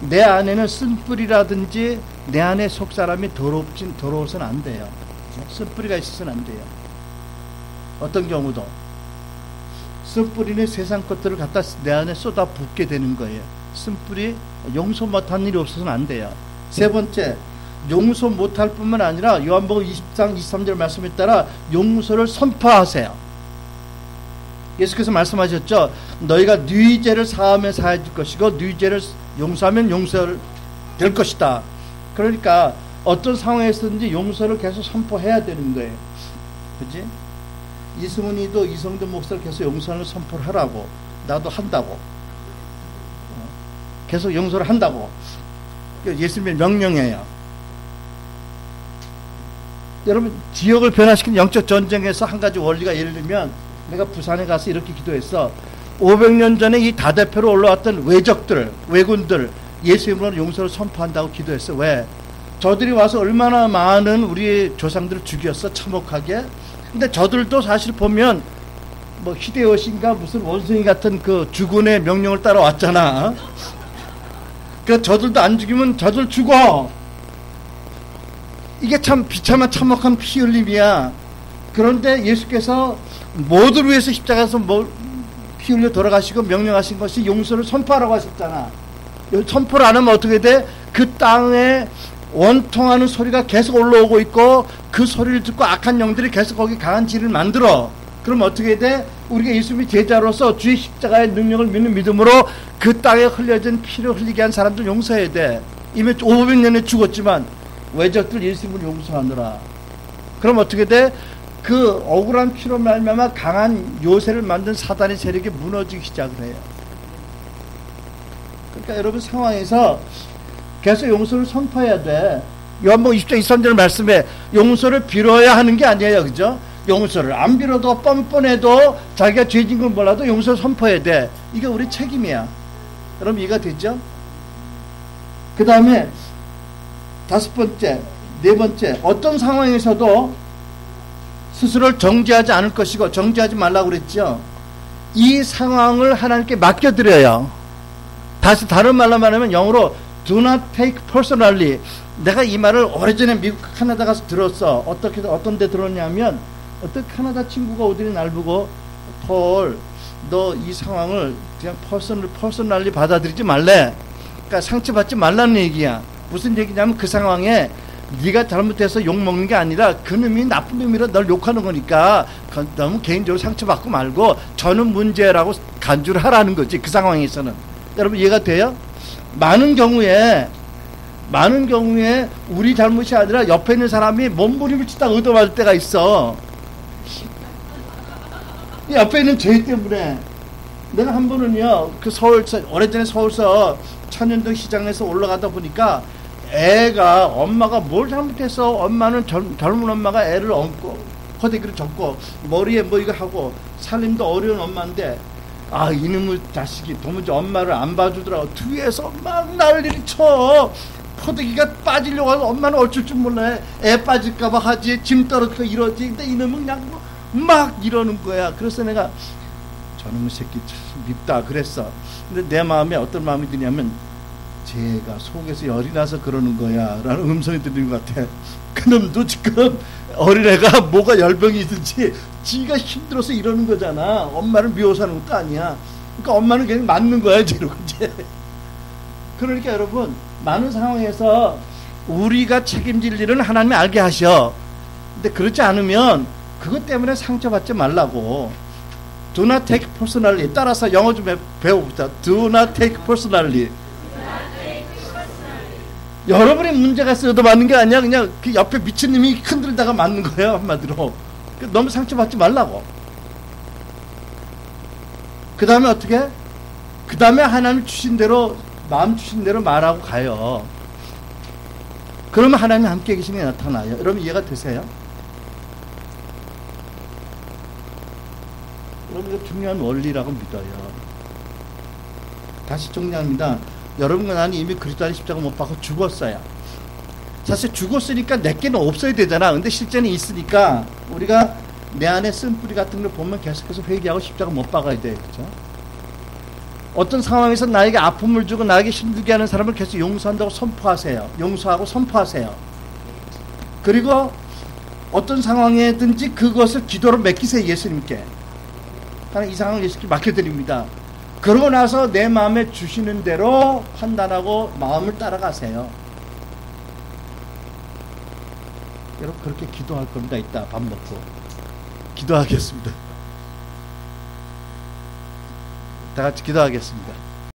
내 안에는 쓴뿌리라든지 내 안에 속사람이 더러워서는 안 돼요. 쓴뿌리가 있어서는 안 돼요. 어떤 경우도 쓴뿌리는 세상 것들을 갖다 내 안에 쏟아 붓게 되는 거예요. 쓴뿌리 용서 못한 일이 없어서는 안 돼요. 세 번째, 용서 못할 뿐만 아니라 요한복음 20장 23절 말씀에 따라 용서를 선포하세요. 예수께서 말씀하셨죠. 너희가 네 죄를 사하면 사해질 것이고 네 죄를 용서하면 용서될 것이다. 그러니까 어떤 상황에서든지 용서를 계속 선포해야 되는 거예요. 그치? 이승훈이도 이성준 목사를 계속 용서를 선포를 하라고. 나도 한다고. 계속 용서를 한다고. 예수님의 명령이에요. 여러분, 지역을 변화시킨 영적 전쟁에서 한 가지 원리가, 예를 들면 내가 부산에 가서 이렇게 기도했어. 500년 전에 이 다대표로 올라왔던 왜군들 예수 이름으로 용서를 선포한다고 기도했어. 왜? 저들이 와서 얼마나 많은 우리 조상들을 죽였어, 참혹하게. 근데 저들도 사실 보면 뭐 히데요시인가 무슨 원숭이 같은 그 주군의 명령을 따라왔잖아. 그 저들도 안 죽이면 저들 죽어. 이게 참 비참한 참혹한 피 흘림이야. 그런데 예수께서 모두를 위해서 십자가에서 피 흘려 돌아가시고 명령하신 것이 용서를 선포하라고 하셨잖아. 선포를 안 하면 어떻게 돼? 그 땅에 원통하는 소리가 계속 올라오고 있고 그 소리를 듣고 악한 영들이 계속 거기 강한 질을 만들어. 그럼 어떻게 돼? 우리가 예수님의 제자로서 주의 십자가의 능력을 믿는 믿음으로 그 땅에 흘려진 피를 흘리게 한 사람들 용서해야 돼. 이미 500년에 죽었지만 외적들 예수님을 용서하느라. 그럼 어떻게 돼? 그 억울한 피로 말미암아 강한 요새를 만든 사단의 세력이 무너지기 시작을 해요. 그러니까 여러분 상황에서 계속 용서를 선포해야 돼. 요한복음 20장 23절 말씀에 용서를 빌어야 하는 게 아니에요. 그죠? 용서를 안 빌어도 뻔뻔해도 자기가 죄진 걸 몰라도 용서를 선포해야 돼. 이게 우리 책임이야. 여러분 이해가 되죠? 그 다음에 다섯 번째, 네 번째, 어떤 상황에서도 스스로를 정죄하지 않을 것이고 정죄하지 말라고 그랬죠. 이 상황을 하나님께 맡겨드려요. 다시 다른 말로 말하면 영어로 do not take personally. 내가 이 말을 오래전에 미국 캐나다 가서 들었어. 어떤 데 들었냐면 어떤 캐나다 친구가 오더니 날 보고 폴, 너 이 상황을 그냥 퍼스널리 받아들이지 말래. 그러니까 상처받지 말라는 얘기야. 무슨 얘기냐면 그 상황에 네가 잘못해서 욕먹는 게 아니라 그놈이 나쁜 놈이라 널 욕하는 거니까 너무 개인적으로 상처받고 말고 저는 문제라고 간주를 하라는 거지. 그 상황에서는. 여러분 이해가 돼요? 많은 경우에 우리 잘못이 아니라 옆에 있는 사람이 몸부림을 치다 얻어맞을 때가 있어. 옆에 있는 죄 때문에. 내가 한 번은요, 오래전에 서울서 천연동 시장에서 올라가다 보니까 애가, 엄마가 뭘 잘못해서, 엄마는 젊은 엄마가 애를 얹고 허대기를 접고 머리에 뭐 이거 하고 살림도 어려운 엄마인데, 아 이놈의 자식이 도무지 엄마를 안 봐주더라고. 뒤에서 막 난리를 쳐. 포대기가 빠지려고 하고 엄마는 어쩔 줄 몰라. 애 빠질까봐 하지, 짐 떨어지고 이러지. 근데 이놈은 그냥 막 이러는 거야. 그래서 내가 저놈의 새끼 참 밉다 그랬어. 근데 내 마음에 어떤 마음이 드냐면 쟤가 속에서 열이 나서 그러는 거야 라는 음성이 들리는 것 같아. 그놈도 지금 어린애가 뭐가 열병이 있든지 지가 힘들어서 이러는 거잖아. 엄마를 미워서 하는 것도 아니야. 그러니까 엄마는 그냥 맞는 거야 이러고 이제. 그러니까 여러분 많은 상황에서 우리가 책임질 일은 하나님이 알게 하셔. 근데 그렇지 않으면 그것 때문에 상처받지 말라고. Do not take personally. 따라서 영어 좀 배워봅시다. Do not take personally. 여러분이 문제가 있어도 맞는 게 아니야. 그냥 그 옆에 미친님이 흔들다가 맞는 거예요. 한마디로. 너무 상처받지 말라고. 그 다음에 어떻게? 그 다음에 하나님 주신 대로, 마음 주신 대로 말하고 가요. 그러면 하나님이 함께 계시는 게 나타나요. 여러분 이해가 되세요? 여러분 이거 중요한 원리라고 믿어요. 다시 정리합니다. 여러분과 나는 이미 그리스도 안에 십자가 못 박고 죽었어요. 사실 죽었으니까 내게는 없어야 되잖아. 근데 실제는 있으니까 우리가 내 안에 쓴 뿌리 같은 걸 보면 계속해서 회개하고 십자가 못 박아야 돼. 그렇죠? 어떤 상황에서 나에게 아픔을 주고 나에게 힘들게 하는 사람을 계속 용서한다고 선포하세요. 용서하고 선포하세요. 그리고 어떤 상황에든지 그것을 기도로 맡기세요. 예수님께. 하나님 이 상황을 예수님께 맡겨드립니다. 그러고 나서 내 마음에 주시는 대로 판단하고 마음을 따라가세요. 여러분 그렇게 기도할 겁니다. 이따 밥 먹고 기도하겠습니다. 다 같이 기도하겠습니다.